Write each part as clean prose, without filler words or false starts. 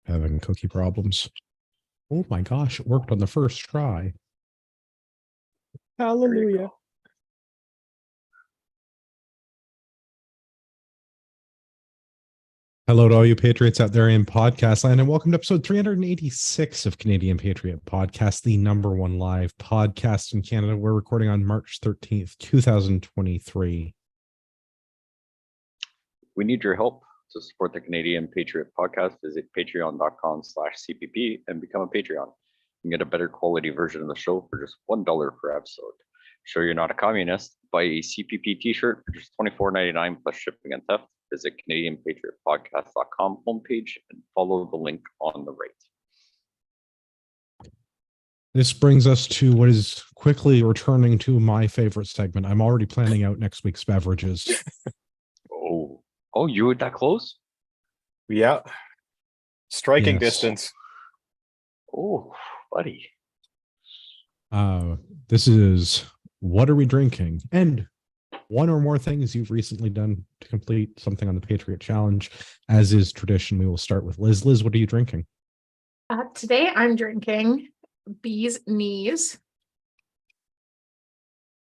Having cookie problems. Oh my gosh, it worked on the first try. Hallelujah. Hello to all you patriots out there in podcast land, and welcome to episode 386 of Canadian Patriot Podcast, the #1 live podcast in Canada. We're recording on March 13th, 2023. We need your help to support the Canadian Patriot Podcast. Visit patreon.com/CPP and become a Patreon. You can get a better quality version of the show for just $1 per episode. Sure you're not a communist? Buy a CPP t-shirt for just $24.99 plus shipping and theft. Visit CanadianPatriotPodcast.com homepage and follow the link on the right. This brings us to what is quickly returning to my favorite segment. I'm already planning out next week's beverages. Oh, you were that close? Yeah. Striking Yes. distance. Oh, buddy. This is What Are We Drinking? And one or more things you've recently done to complete something on the Patriot Challenge. As is tradition, we will start with Liz. Liz, what are you drinking? Today I'm drinking Bee's Knees.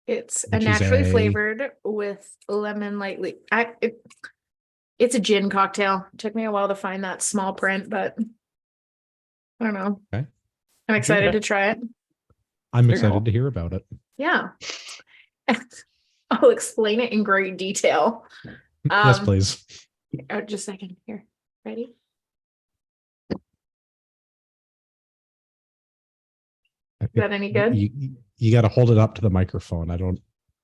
It's Which is naturally a- flavored with lemon lightly. It's a gin cocktail. It took me a while to find that small print, but I don't know. Okay. I'm excited to try it. I'm There you go. excited to hear about it. Yeah. I'll explain it in great detail. Yes, please. Just a second here. Ready? Is that any good? You got to hold it up to the microphone.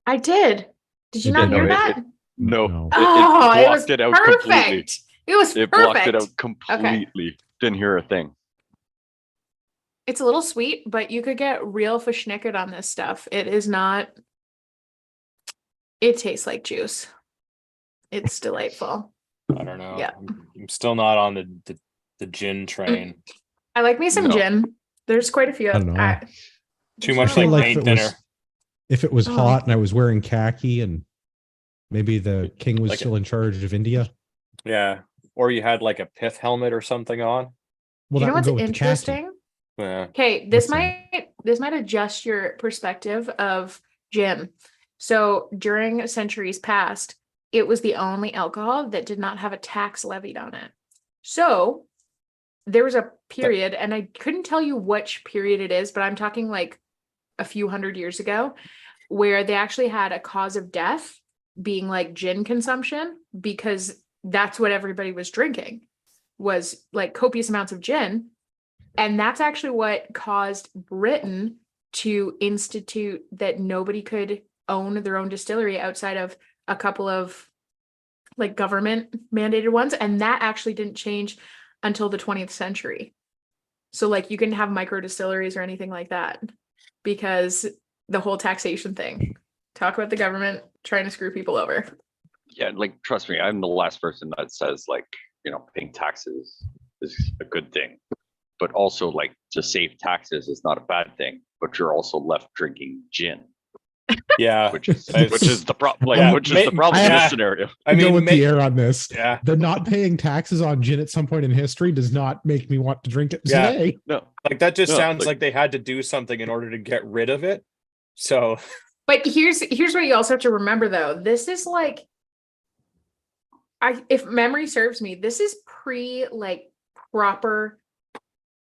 I did. Did you You not did, hear no, that? No. No. Oh, it was blocked it out completely. perfect. It was It perfect. blocked it out completely. Didn't hear a thing. It's a little sweet, but you could get real verschnickered on this stuff. It is not. It tastes like juice. It's delightful. I don't know. Yeah. I'm still not on the gin train. I like me some No. gin. There's quite a few. I don't know. Too It's much not feel like like paint if it was- dinner. If it was Oh. hot and I was wearing khaki and maybe the king was Like still in charge of India. Yeah. Or you had like a pith helmet or something on. Well, You know that would what's go with the khaki. interesting? Yeah. Okay, this What's that? might adjust your perspective of gin. So during centuries past, it was the only alcohol that did not have a tax levied on it. So there was a period, and I couldn't tell you which period it is, but I'm talking like a few hundred years ago, where they actually had a cause of death being like gin consumption, because that's what everybody was drinking, was like copious amounts of gin. And that's actually what caused Britain to institute that nobody could own their own distillery outside of a couple of like government mandated ones. And that actually didn't change until the 20th century. So like you can have micro distilleries or anything like that because the whole taxation thing. Talk about the government trying to screw people over. Yeah, like trust me, I'm the last person that says like, paying taxes is a good thing. But also like to save taxes is not a bad thing, but you're also left drinking gin, Yeah. which is It's- which is the problem. Yeah, Which is the problem in yeah. this scenario. I mean, go with ma- the air on this. yeah. The not paying taxes on gin at some point in history does not make me want to drink it Yeah. today. No, Like that just No, sounds like- like they had to do something in order to get rid of it. So But here's what you also have to remember though. This is like, if memory serves me, this is pre like proper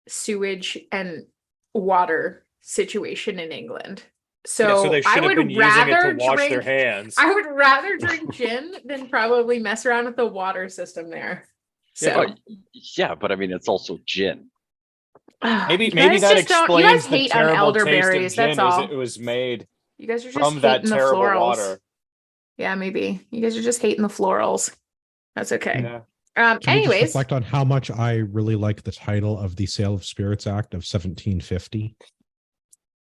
sewage and water situation in England. So, yeah, so they I should have would been using it rather to wash their drink. hands. I would rather drink gin than probably mess around with the water system there. So yeah, but I mean it's also gin. Maybe you maybe guys that just don't- you guys explains the hate on terrible taste of elderberries. gin That's as all. it was made You guys are just from that hating the terrible florals. water. Yeah, maybe you guys are just hating the florals. That's okay. Yeah. Can we just Anyways, reflect on how much I really like the title of the Sale of Spirits Act of 1750.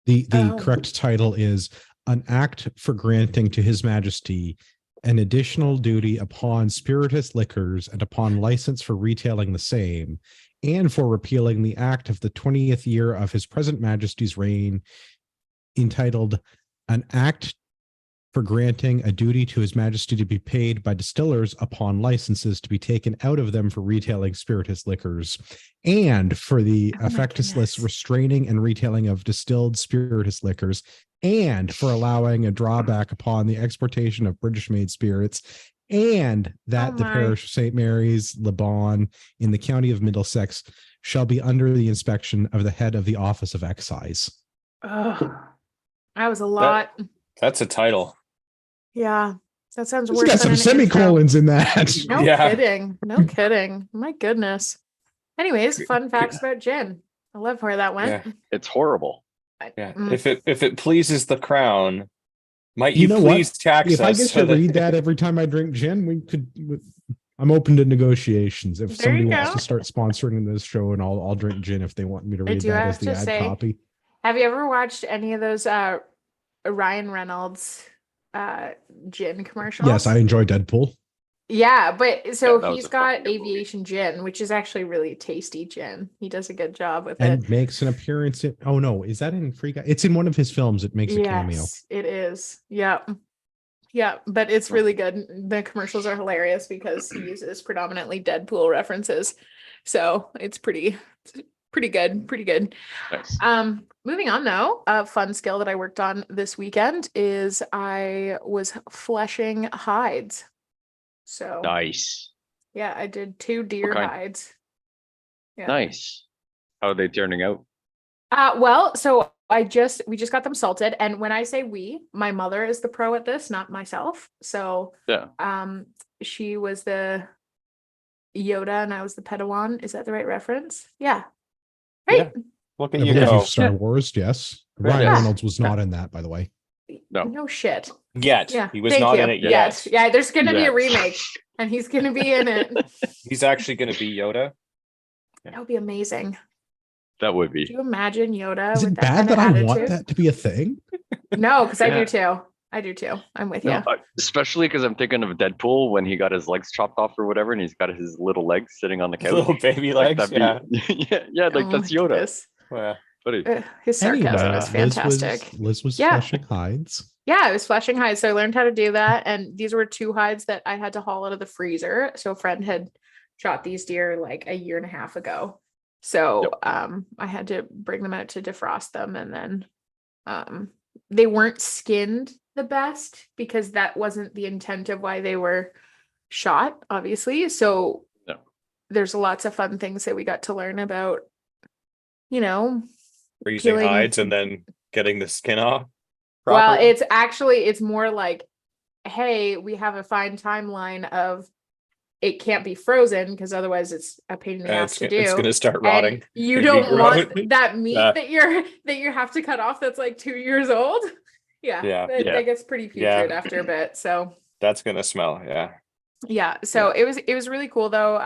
The Oh. correct title is an act for granting to His Majesty an additional duty upon spirituous liquors and upon license for retailing the same, and for repealing the act of the 20th year of His present Majesty's reign, entitled an act for granting a duty to His Majesty to be paid by distillers upon licenses to be taken out of them for retailing spirituous liquors, and for the Oh my effectless goodness. restraining and retailing of distilled spirituous liquors, and for allowing a drawback upon the exportation of British-made spirits, and that Oh the my. parish of St. Mary's, Lebon, in the county of Middlesex, shall be under the inspection of the head of the Office of Excise. Oh, that was a lot. That's a title. Yeah, that sounds It's worse got than some an intro. semicolons in that. No Yeah. kidding. No kidding. My goodness. Anyways, fun facts about gin. I love where that went. Yeah. It's horrible. Yeah. Mm. If it pleases the crown, might You you know what? please tax If us? I get to read that every time I drink gin, we could. I'm open to negotiations. If There somebody you wants go. to start sponsoring this show, and I'll drink gin if they want me to I read do that as have the to ad say- copy. Have you ever watched any of those Ryan Reynolds gin commercials? Yes, I enjoy Deadpool. Yeah, but so Yeah, that was he's a got fucking good movie. aviation gin, which is actually really tasty gin. He does a good job with And it. makes an appearance in. Oh no, is that in Free Guy? It's in one of his films. It makes a cameo. Yes, it is. Yep. Yeah, but it's really good. The commercials are hilarious because he uses predominantly Deadpool references. So it's pretty good. Pretty good. Nice. Moving on though, a fun skill that I worked on this weekend is I was fleshing hides. So Nice. yeah, I did 2 deer kind? hides. Yeah. Nice. How are they turning out? Well, so we just got them salted, and when I say we, my mother is the pro at this, not myself. So Yeah. she was the Yoda and I was the Padawan. Is that the right reference? Yeah. Right. Look I at you believe go. you've Star Wars. Yes, Ryan Yeah. Reynolds was not in that, by the way. No. No shit. Yet. Yeah. He was thank not you. in it Yet. yet. Yeah, there's gonna be a Yet. remake, and he's gonna be in it. He's actually going to be Yoda. That would be amazing. That would Do be. you imagine Yoda Is with it that bad kind that of I attitude? want that to be a thing? No, because I Yeah. do too. I do too. I'm with you. No, especially because I'm thinking of Deadpool when he got his legs chopped off or whatever, and he's got his little legs sitting on the couch. Little baby Like, legs. that'd Yeah. be- yeah, like Oh that's my Yoda. goodness. Yeah. Buddy. His sarcasm Anyway, is fantastic. Liz was Yeah. fleshing hides. Yeah, I was fleshing hides. So I learned how to do that. And these were 2 hides that I had to haul out of the freezer. So a friend had shot these deer like a year and a half ago. So I had to bring them out to defrost them. And then they weren't skinned the best because that wasn't the intent of why they were shot, obviously. So No. there's lots of fun things that we got to learn about, Freezing Peeling- hides and then getting the skin off. Well, properly. it's more like, hey, we have a fine timeline of it can't be frozen because otherwise it's a pain in the ass to do. It's going to start And rotting. you It'd be don't want gross. that meat Yeah. that you have to cut off that's like 2 years old. Yeah, Yeah. that gets pretty Yeah. putrid after a bit. So That's going to smell. Yeah. yeah, so it was really cool though.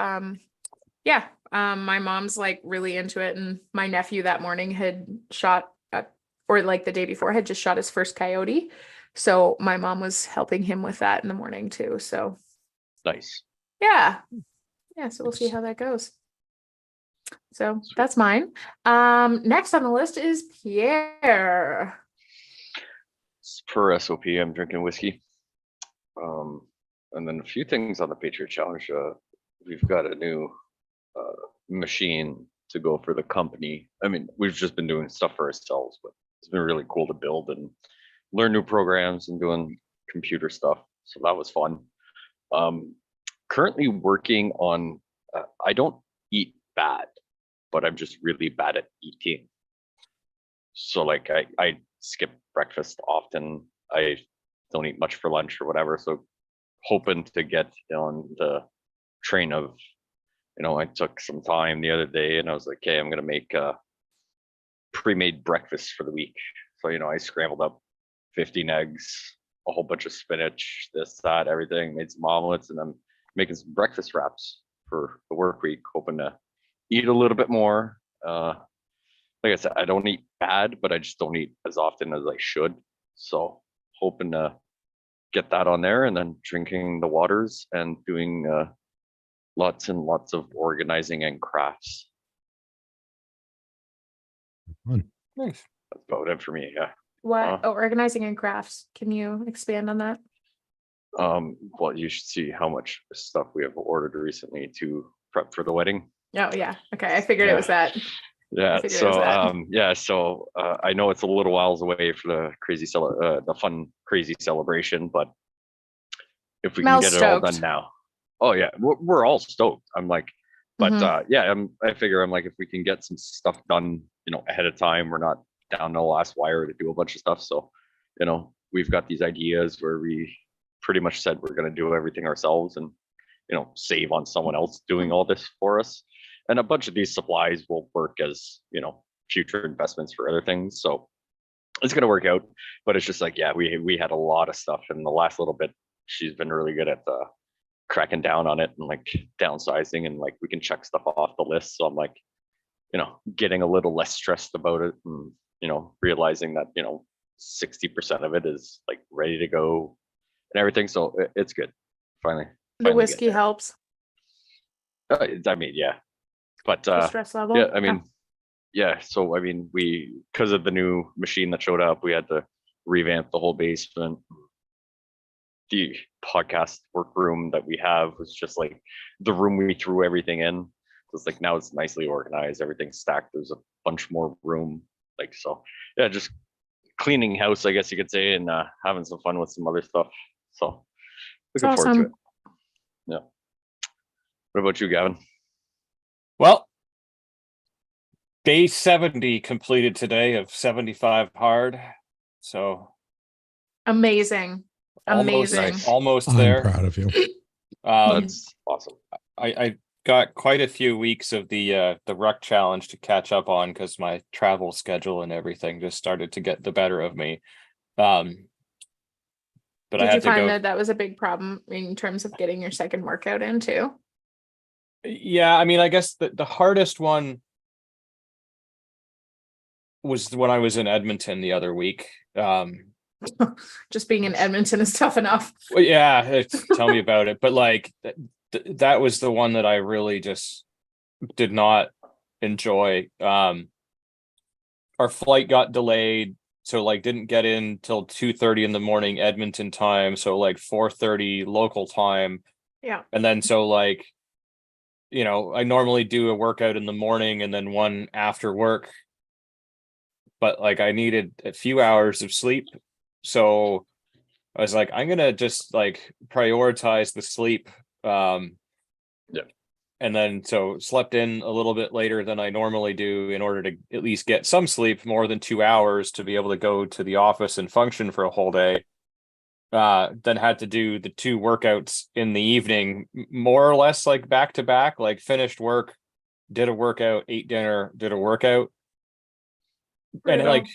My mom's like really into it, and my nephew that morning had shot or like the day before had just shot his first coyote. So my mom was helping him with that in the morning too. So Nice. yeah. So we'll see how that goes. So that's mine. Next on the list is Pierre. Per SOP, I'm drinking whiskey. And then a few things on the Patriot Challenge. We've got a new machine to go for the company. I mean, we've just been doing stuff for ourselves, but it's been really cool to build and learn new programs and doing computer stuff. So that was fun. Currently working on, I don't eat bad, but I'm just really bad at eating. So like I skip breakfast often. I don't eat much for lunch or whatever. So hoping to get on the train of, I took some time the other day and I was like, okay, I'm going to make a pre-made breakfast for the week. So, I scrambled up 15 eggs, a whole bunch of spinach, this, that, everything, made some omelets, and I'm making some breakfast wraps for the work week, hoping to eat a little bit more. Like I said, I don't eat bad, but I just don't eat as often as I should. So hoping to get that on there, and then drinking the waters and doing lots and lots of organizing and crafts. Fun. Nice. That's about it for me. Yeah. What? Oh, organizing and crafts. Can you expand on that? Well, you should see how much stuff we have ordered recently to prep for the wedding. Oh yeah. Okay. I figured it Yeah. was that. Yeah. figured it was So that. yeah. So I know it's a little whiles away for the the fun crazy celebration, but if we can Mel's get it all stoked. done now, oh yeah, we're all stoked. I'm like, but Mhm. yeah, I figure I'm like, if we can get some stuff done, ahead of time, we're not down to the last wire to do a bunch of stuff. So, we've got these ideas where we pretty much said we're going to do everything ourselves and save on someone else doing all this for us. And a bunch of these supplies will work as future investments for other things. So it's going to work out. But it's just like, yeah, we had a lot of stuff in the last little bit. She's been really good at cracking down on it and like downsizing, and like we can check stuff off the list. So I'm like, getting a little less stressed about it, and realizing that 60% of it is like ready to go and everything. So it's good. Finally The get whiskey there. helps. I mean, yeah, but The stress level. yeah, I mean, yeah. So I mean, because of the new machine that showed up, we had to revamp the whole basement. The podcast workroom that we have was just like the room we threw everything in. It's like now it's nicely organized, everything's stacked. There's a bunch more room. Like, so yeah, just cleaning house, I guess you could say, and having some fun with some other stuff. So It's looking forward to it. awesome. Yeah. What about you, Gavin? Well, day 70 completed today of 75 hard. So Amazing. almost Amazing. almost I'm there. proud of you. That's awesome. I got quite a few weeks of the ruck challenge to catch up on because my travel schedule and everything just started to get the better of me. But I Did had you to find go. that that was a big problem in terms of getting your second workout in too? Yeah, I mean, I guess the hardest one was when I was in Edmonton the other week. Just being in Edmonton is tough enough. Well, yeah, tell me about it. But like that was the one that I really just did not enjoy. Our flight got delayed, so like didn't get in till 2:30 in the morning Edmonton time, so like 4:30 local time. Yeah. And then so like I normally do a workout in the morning and then one after work, but like I needed a few hours of sleep. So I was like, I'm gonna just like prioritize the sleep. Yeah. And then so slept in a little bit later than I normally do in order to at least get some sleep, more than 2 hours to be able to go to the office and function for a whole day. Then had to do the 2 workouts in the evening, more or less like back to back, like finished work, did a workout, ate dinner, did a workout. And like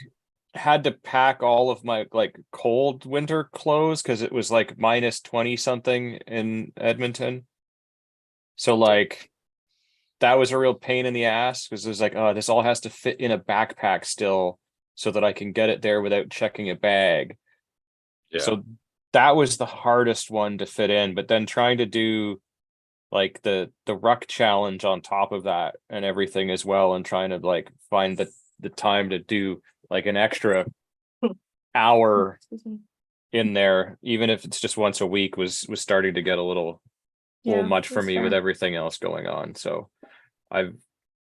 had to pack all of my like cold winter clothes because it was like minus 20 something in Edmonton. So like that was a real pain in the ass because it was like, oh, this all has to fit in a backpack still so that I can get it there without checking a bag. Yeah. So that was the hardest one to fit in. But then trying to do like the ruck challenge on top of that and everything as well, and trying to like find the time to do like an extra hour in there, even if it's just once a week, was starting to get a little much for me with everything else going on. So I've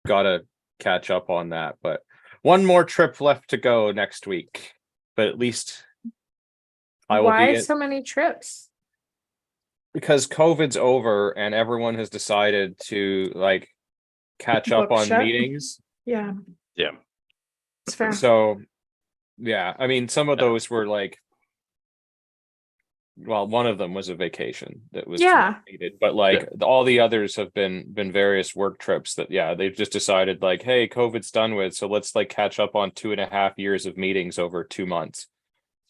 got to catch up on that, but one more trip left to go next week, but at least I will Why be so many trips? because COVID's over and everyone has decided to like catch up Book on shut. meetings. Yeah. Yeah. It's fair. So yeah, I mean, some of those were like, well, one of them was a vacation that was needed, but like all the others have been various work trips that they've just decided like, hey, COVID's done with, so let's like catch up on 2.5 years of meetings over 2 months.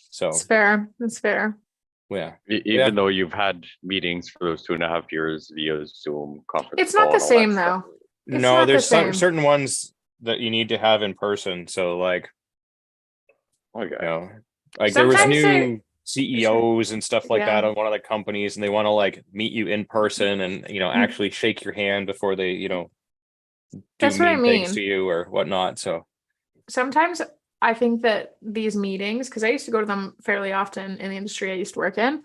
So it's fair. It's fair. Yeah. Even though you've had meetings for those 2.5 years via Zoom conference. It's not the same though. No, there's certain ones that you need to have in person. So like, like there was new CEOs and stuff like that on one of the companies, and they want to like meet you in person and actually shake your hand before they do That's what I mean. things to you or whatnot. So sometimes I think that these meetings, because I used to go to them fairly often in the industry I used to work in,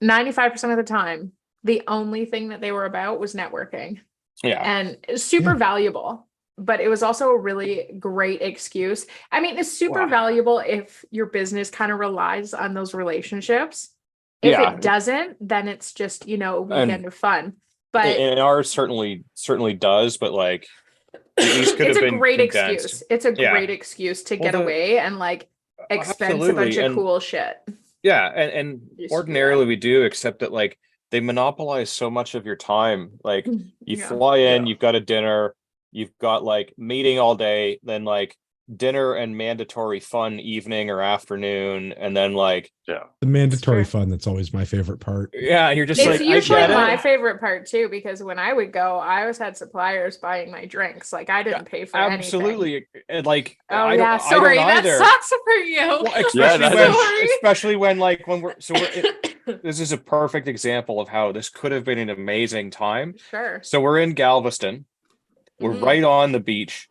95% of the time, the only thing that they were about was networking. Yeah. And it's super Yeah. valuable, but it was also a really great excuse. I mean, it's super Wow. valuable if your business kind of relies on those relationships. If Yeah. it doesn't, then it's just, a weekend of fun. But And ours certainly does, but like these could it's have a been great condensed. excuse. It's a Yeah. great excuse to get away and like expense a bunch Absolutely. of And cool shit. yeah, and Used to do ordinarily that. we do, except that like they monopolize so much of your time. Like you Yeah. fly in, Yeah. you've got a dinner, you've got like meeting all day, then like dinner and mandatory fun evening or afternoon, and then like Yeah. The mandatory True. fun, that's always my favorite part. yeah, you're just It's like usually I get my it. favorite part too, because when I would go, I always had suppliers buying my drinks. Like I didn't pay for anything. Absolutely, and like Oh I yeah, don't sorry, that either. sucks for you. Well, Yeah, that is- especially when like when we're this is a perfect example of how this could have been an amazing time. Sure. So we're in Galveston. We're Mhm. right on the beach.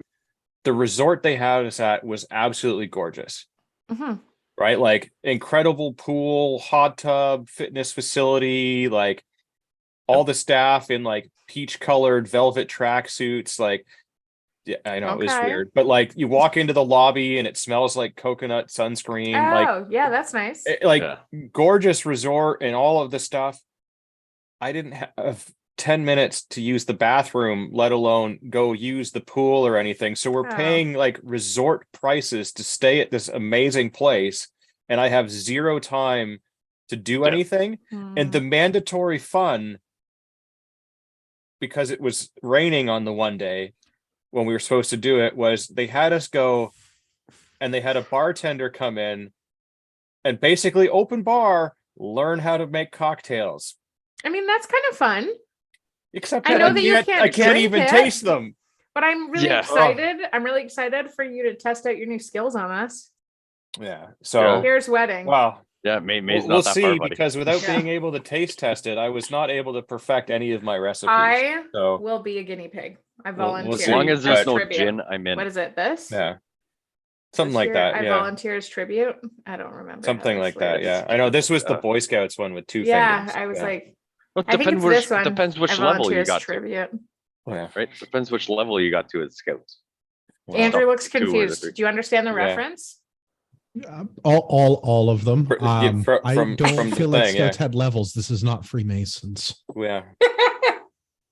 The resort they had us at was absolutely gorgeous, Mhm. right? Like incredible pool, hot tub, fitness facility, like all the staff in like peach colored velvet tracksuits. Like, yeah, I know it was Okay. weird, but like you walk into the lobby and it smells like coconut sunscreen. Like, Oh, yeah, that's nice. Yeah. gorgeous resort and all of the stuff. I didn't have 10 minutes to use the bathroom, let alone go use the pool or anything. So we're Oh. paying like resort prices to stay at this amazing place, and I have zero time to do Yeah. anything. And the mandatory fun, because it was raining on the one day when we were supposed to do it, was they had us go and they had a bartender come in and basically open bar, learn how to make cocktails. I mean, that's kind of fun, Except I that know that you I can't can't drink even it. taste them. but I'm really Yeah. excited. I'm really excited for you to test out your new skills on us. Yeah. So Here's wedding. wow. Yeah, May's We'll not that see, far, buddy. because without Yeah. being able to taste test it, I was not able to perfect any of my recipes. I So will be a guinea pig. I We'll volunteer. As long as see, there's but- no tribute. gin, I'm in. What is it? This? yeah, something This like year, that. I Yeah, volunteer as tribute. I don't remember. how something this like that. works. Yeah, I know this was the Yeah. Boy Scouts one with two Yeah, fingers. I was Yeah. like, Well, I think it's this one. depends which I level volunteer you as got to, tribute. Oh, yeah. right? Depends which level you got to as scouts. Wow. Andrew looks 2 or the confused. 3. Do you understand the Yeah. reference? All of them. Yeah, I from don't the feel like thing, Scouts had levels. This is not Freemasons. Yeah,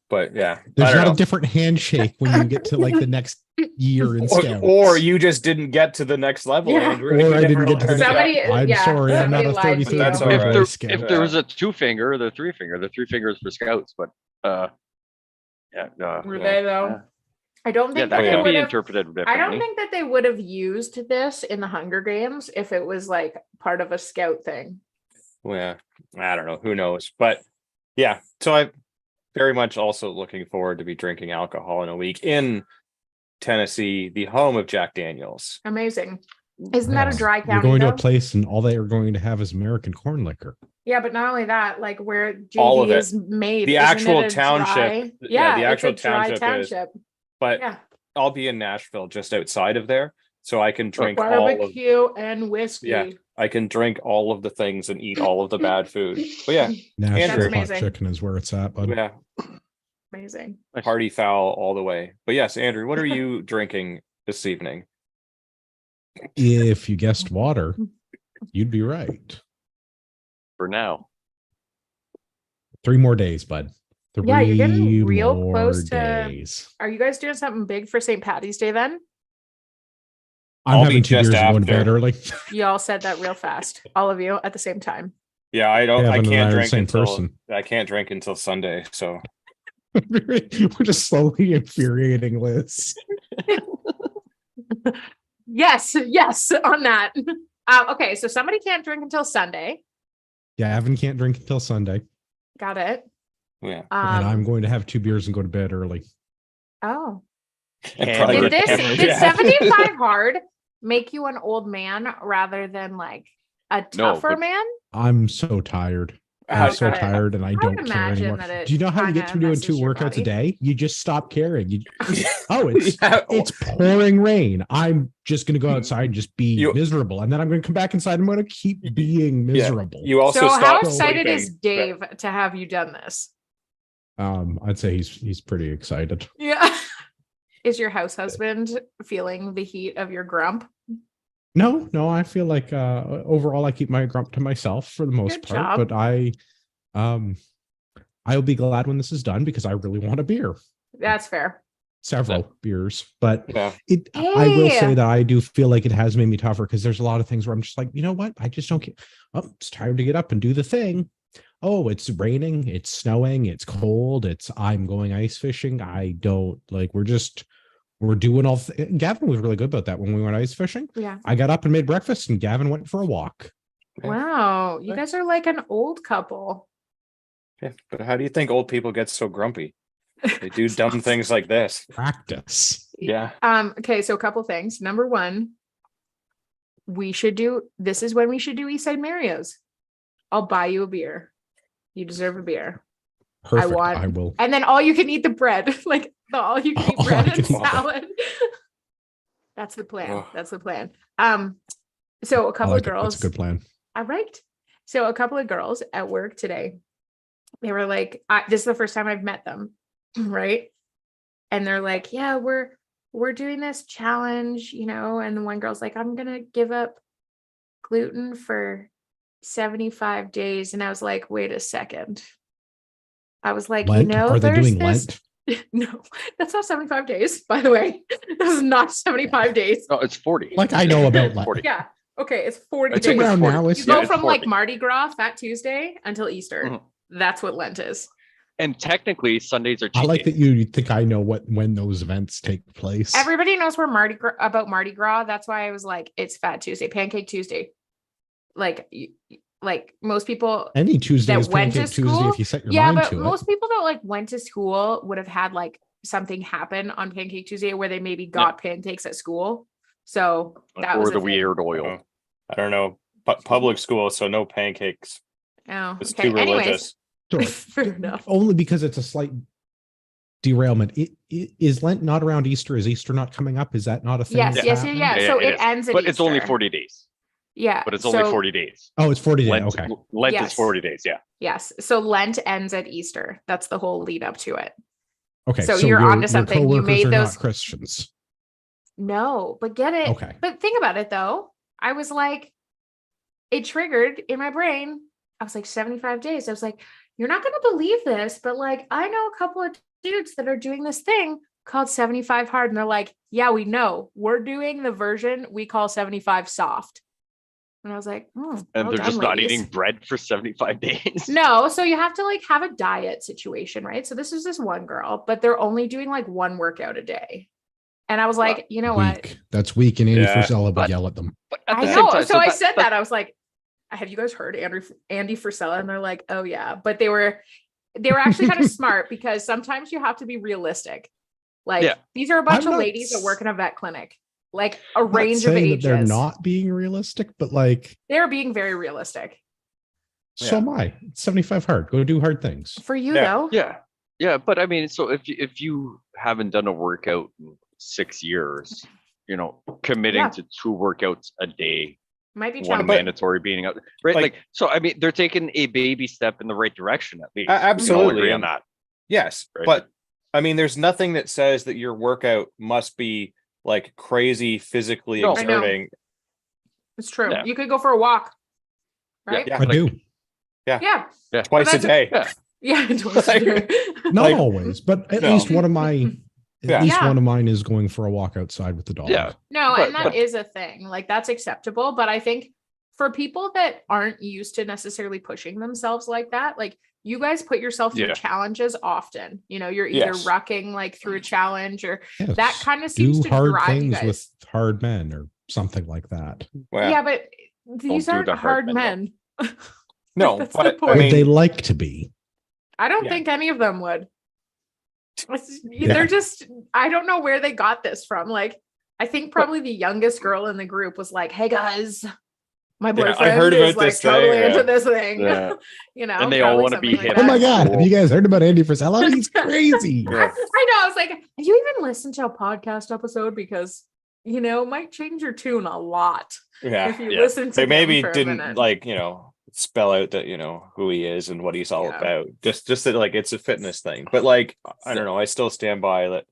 but yeah, There's I don't not know. a different handshake when you get to like the next year in Scouts. Or you just didn't get to the next level, Yeah. Andrew. Or You I didn't never get to the learned next- that. Somebody, I'm yeah, sorry, I'm not somebody a lied to 33 you. That's all Boy right. If Scout. there was a 2 finger or the 3 finger, the 3 fingers for scouts, but yeah, Were Yeah. they though? Yeah. I don't yeah, think that that they can would be have. interpreted differently. I don't think that they would have used this in the Hunger Games if it was like part of a scout thing. Yeah, I don't know. Who knows? But yeah, so I'm very much also looking forward to be drinking alcohol in a week in Tennessee, the home of Jack Daniels. Amazing. Isn't that a dry You're county? going to a though? place and all they are going to have is American corn liquor. Yeah, but not only that, like where All of JD it. is made. The isn't actual it a township. dry- Yeah, the it's actual a dry township is. township. But Yeah, I'll be in Nashville, just outside of there, so I can drink all of. barbecue and whiskey. Yeah. I can drink all of the things and eat all of the bad food. But yeah, Nashville Andrew. hot Amazing. chicken is where it's at, bud. yeah, Amazing. party foul all the way. But yes, Andrew, what are you drinking this evening? If you guessed water, you'd be right. For now. 3 more days, bud. Yeah, you're getting 3 real more close to- days. Are you guys doing something big for St. Patty's Day then? I'm I'll be having 2 just beers and going to bed after. early. You all said that real fast, all of you at the same time. Yeah, I Evan and I can't are the drink same until person. I can't drink until Sunday. So We're just slowly infuriating Liz. Yes, on that. Okay, so somebody can't drink until Sunday. Yeah, Evan can't drink until Sunday. Got it. yeah. And I'm going to have 2 beers and go to bed early. Oh. And Did probably Did get this hammered, did yeah. 75 hard make you an old man rather than like a No, tougher but- man? I'm so tired. I'm Oh, so got it. tired and I would don't care imagine anymore. that it Do you know how you get kinda through doing messes 2 your workouts a body. day? You just stop caring. Oh, it's Yeah. it's pouring rain. I'm just going to go outside and just be You- miserable. And then I'm going to come back inside. I'm going to keep being miserable. You also So how stop excited sleeping. is Dave to have you done this? I'd say he's pretty excited. Yeah. Is your house husband feeling the heat of your grump? No, I feel like overall I keep my grump to myself for the most Good part, job. but I'll be glad when this is done because I really want a beer. That's fair. Several beers, but Yeah. I will say Hey. that I do feel like it has made me tougher because there's a lot of things where I'm just like, you know what? I just don't get. Oh, it's time to get up and do the thing. Oh, it's raining, it's snowing, it's cold, I'm going ice fishing. I don't like. We're doing all. Gavin was really good about that when we went ice fishing. Yeah. I got up and made breakfast, and Gavin went for a walk. Wow. You guys are like an old couple. Yeah, but how do you think old people get so grumpy? They do dumb things like this. Practice. Yeah. Okay, so a couple things. Number one, this is when we should do Eastside Mario's. I'll buy you a beer. You deserve a beer. Perfect. want- I will. And then all you can eat the bread, like the all you can eat All bread I and can eat bread. salad. That's the plan. Oh. That's the plan. So a I couple like of it. girls. That's a good plan. All right. So a couple of girls at work today, they were like, this is the first time I've met them, right? And they're like, yeah, we're doing this challenge, and the one girl's like, I'm gonna give up gluten for 75 days. And I was like, wait a second. I was like, Lent? Are they there's doing this. Lent? No, that's not 75 days, by the way. This is not 75 days. No, it's 40. Like I know about Lent. 40. Yeah. Okay, it's 40 I It's think days. it's around 40. now. You It's go it's from like 40. Mardi Gras, Fat Tuesday, until Easter. Mhm. That's what Lent is. And technically, Sundays are cheat I like days. that you think I know when those events take place. Everybody knows where Mardi Gras. That's why I was like, it's Fat Tuesday, Pancake Tuesday. Like most people Any Tuesday that is went to Pancake Tuesday school. if you set your Yeah, mind but to most it. people that like went to school would have had like something happen on Pancake Tuesday where they maybe got pancakes at school. So that was Or the a thing. weird oil. Oh, I don't know. Public school, so no pancakes. Oh, It's okay. too Anyways, religious. Sure. fair enough. Only because it's a slight derailment. Is Lent not around Easter? Is Easter not coming up? Is that not a thing? Yes, that's yes, happening? yeah. So it is. ends at But it's only Easter. 40 days. Yeah. But it's only so- 40 days. Oh, it's 40 days. Lent, Okay. Lent Yes. is 40 days. Yeah. Yes. So Lent ends at Easter. That's the whole lead up to it. Okay. So you're onto something. You coworkers made are those- not Christians. No, but get it. Okay. But think about it though. I was like, it triggered in my brain. I was like, 75 days. I was like, you're not going to believe this, but like, I know a couple of dudes that are doing this thing called 75 hard. And they're like, yeah, we know. We're doing the version we call 75 soft. And I was like, And well they're done, just not ladies. eating bread for 75 days. No, so you have to like have a diet situation, right? So this is this one girl, but they're only doing like one workout a day. And I was like, you know what? Weak. That's weak, and Andy Yeah, Frisella would but- yell at them. But at I the know. same time, so I said that. I was like, have you guys heard Andy Frisella? And they're like, oh yeah. But they were actually kind of smart because sometimes you have to be realistic. Like Yeah. these are a bunch I'm of not ladies that work in a vet clinic, like a I'm not range of saying that ages. they're not being realistic, but like, They're being very realistic. so am I. It's 75 hard. Go do hard things. For you Yeah. though. Yeah. But I mean, so if you haven't done a workout in 6 years, committing Yeah. to 2 workouts a day, Might be one challenging. mandatory being out, right? Like- Like, so I mean, they're taking a baby step in the right direction at least. Absolutely. We can all agree on that. Yes, Right. but I mean, there's nothing that says that your workout must be like crazy physically No. I know. exerting. It's true. Yeah. You could go for a walk. Right? Yeah. I do. Yeah. Twice a that's- day. Yeah. Yeah. twice a Like- day. Not Like- always, but at No. least one of my Yeah. at least Yeah. one of mine is going for a walk outside with the dog. Yeah. No, But- and that is a thing. Like that's acceptable. But I think for people that aren't used to necessarily pushing themselves like that, like you guys put yourself through Yeah. challenges often. You're either Yes. rucking like through a challenge or Yes. that kind of seems do to hard drive you things guys. with hard men or something like that. Well, Yeah, but these do aren't the hard hard men. no, that's the but I point. Would mean, they like to be? I don't Yeah. think any of them would. They're just, I don't know where they got this from. Like, I think probably the youngest girl in the group was like, hey guys, my I boyfriend heard is about like this thing, totally into yeah. this thing. Yeah. You know, And they all probably wanna be something like hip. Oh my that. God. Have you guys heard about Andy Frisella? He's crazy. I know. I was like, have you even listened to a podcast episode? Because, you know, it might change your tune a lot Yeah. if you Yeah. listen to They him maybe for a didn't minute. like, spell out that, who he is and what he's all Yeah. about. Just that like it's a fitness thing. But like, I don't know, I still stand by that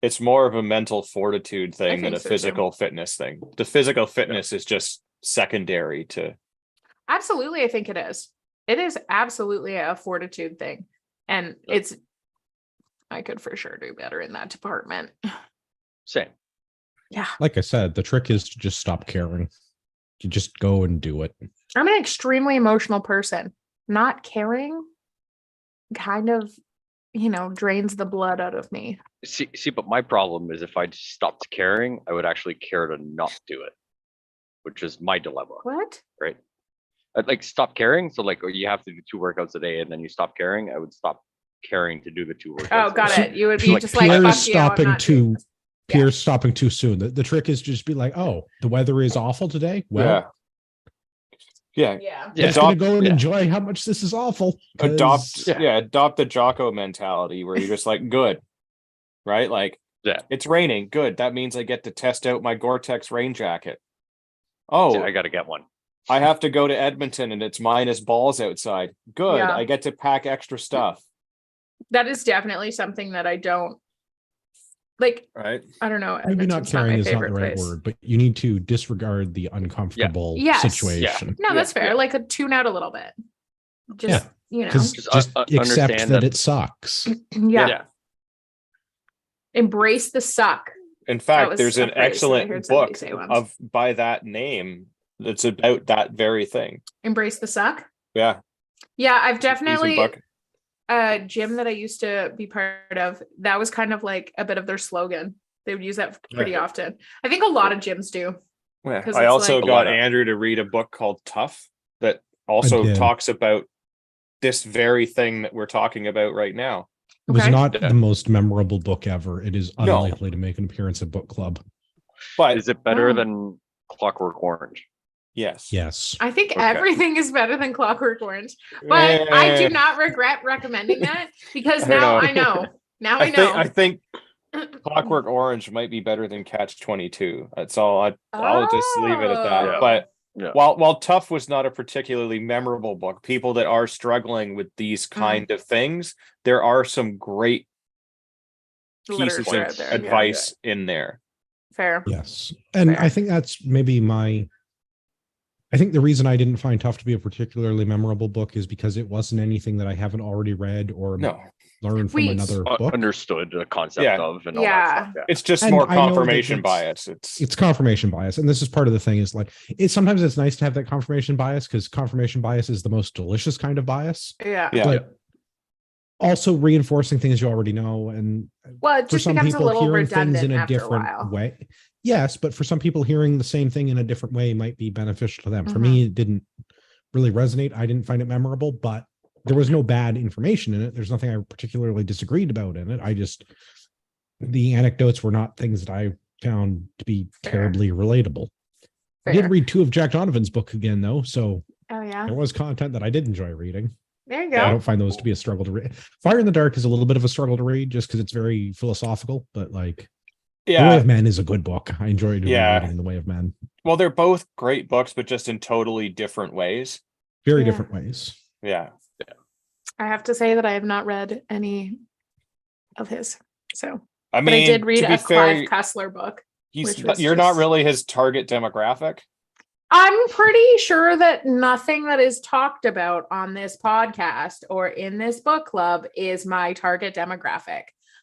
it's more of a mental fortitude thing than think a so, too. physical fitness thing. The physical fitness is just secondary to Absolutely, I think it is. It is absolutely a fortitude thing. And I could for sure do better in that department. Same. Yeah. Like I said, the trick is to just stop caring. You just go and do it. I'm an extremely emotional person. Not caring kind of, drains the blood out of me. See, but my problem is if I just stopped caring, I would actually care to not do it, which is my dilemma, What? right? I'd like stop caring. So like, you have to do 2 workouts a day, and then you stop caring. I would stop caring to do the 2 workouts. Oh, got a day. it. You would be Like, just like, Pierre's fuck you, I'm stopping not doing too. this. Yeah. Pierre's stopping too soon. The trick is just be like, oh, the weather is awful today. Well, yeah. Yeah. Yeah. let's gonna Adopt- go and yeah. enjoy how much this is awful. 'cause- Adopt the Jocko mentality where you're just like, good, right? Like, Yeah. it's raining, good. That means I get to test out my Gore-Tex rain jacket. Oh, Yeah, I got to get one. I have to go to Edmonton and it's minus balls outside. Good. Yeah. I get to pack extra stuff. That is definitely something that I don't like. Right. I don't know. Maybe not Edmonton's my caring is not the favorite right place. word, but you need to disregard the uncomfortable Yes. situation. No, that's fair. Yeah. Like a tune out a little bit. Just, Because Just, just accept understand that that- it sucks. yeah. Embrace the suck. In That fact, was there's a an phrase that I excellent heard somebody book say once. of by that name that's about that very thing. Embrace the suck. Yeah. Yeah, I've It's an easy definitely book. gym that I used to be part of, that was kind of like a bit of their slogan. They would use that pretty often. I think a lot of gyms do. Yeah. 'Cause I it's also like- got A lot of- Andrew to read a book called Tough that also did. talks about this very thing that we're talking about right now. It was Okay. not Yeah. the most memorable book ever. It is No. unlikely to make an appearance at book club. But Is it better Wow. than Clockwork Orange? yes. Yes. I think Okay. everything is better than Clockwork Orange, but I do not regret recommending that because I don't now know. I know. Now I know. I think Clockwork Orange might be better than Catch 22. That's all. I'll just leave it at that. Oh. But Yeah. while Tough was not a particularly memorable book, people that are struggling with these Mm. kind of things, there are some great pieces Literature of out there, yeah. advice in there. Fair. Yes. And Fair. I think that's maybe I think the reason I didn't find Tough to be a particularly memorable book is because it wasn't anything that I haven't already read or No, learned from Wait. another book. Understood the concept Yeah. of and all Yeah. that stuff. Yeah. it's just And more I know that confirmation it's- bias. It's confirmation bias. And this is part of the thing is like, sometimes it's nice to have that confirmation bias because confirmation bias is the most delicious kind of bias. Yeah. Yeah. But also reinforcing things you already know. And Well, it for just some becomes a people, little hearing things redundant in a after a different while. way. Yes, but for some people, hearing the same thing in a different way might be beneficial to them. For Mm-hmm. me, it didn't really resonate. I didn't find it memorable, but there was no bad information in it. There's nothing I particularly disagreed about in it. The anecdotes were not things that I found to be Fair. terribly relatable. I Fair. did read 2 of Jack Donovan's book again, though, so Oh yeah. there was content that I did enjoy reading. There you I go. don't find those to be a struggle to read. Fire in the Dark is a little bit of a struggle to read just because it's very philosophical, but like The Way Yeah. of Men is a good book. I enjoyed Yeah. reading The Way of Men. Well, they're both great books, but just in totally different ways. Very Yeah. different ways. Yeah. I have to say that I have not read any of his. So, I but I mean, did read to be a fair, Clive Cussler book. which you're was not just- really his target demographic. I'm pretty sure that nothing that is talked about on this podcast or in this book club is my target demographic.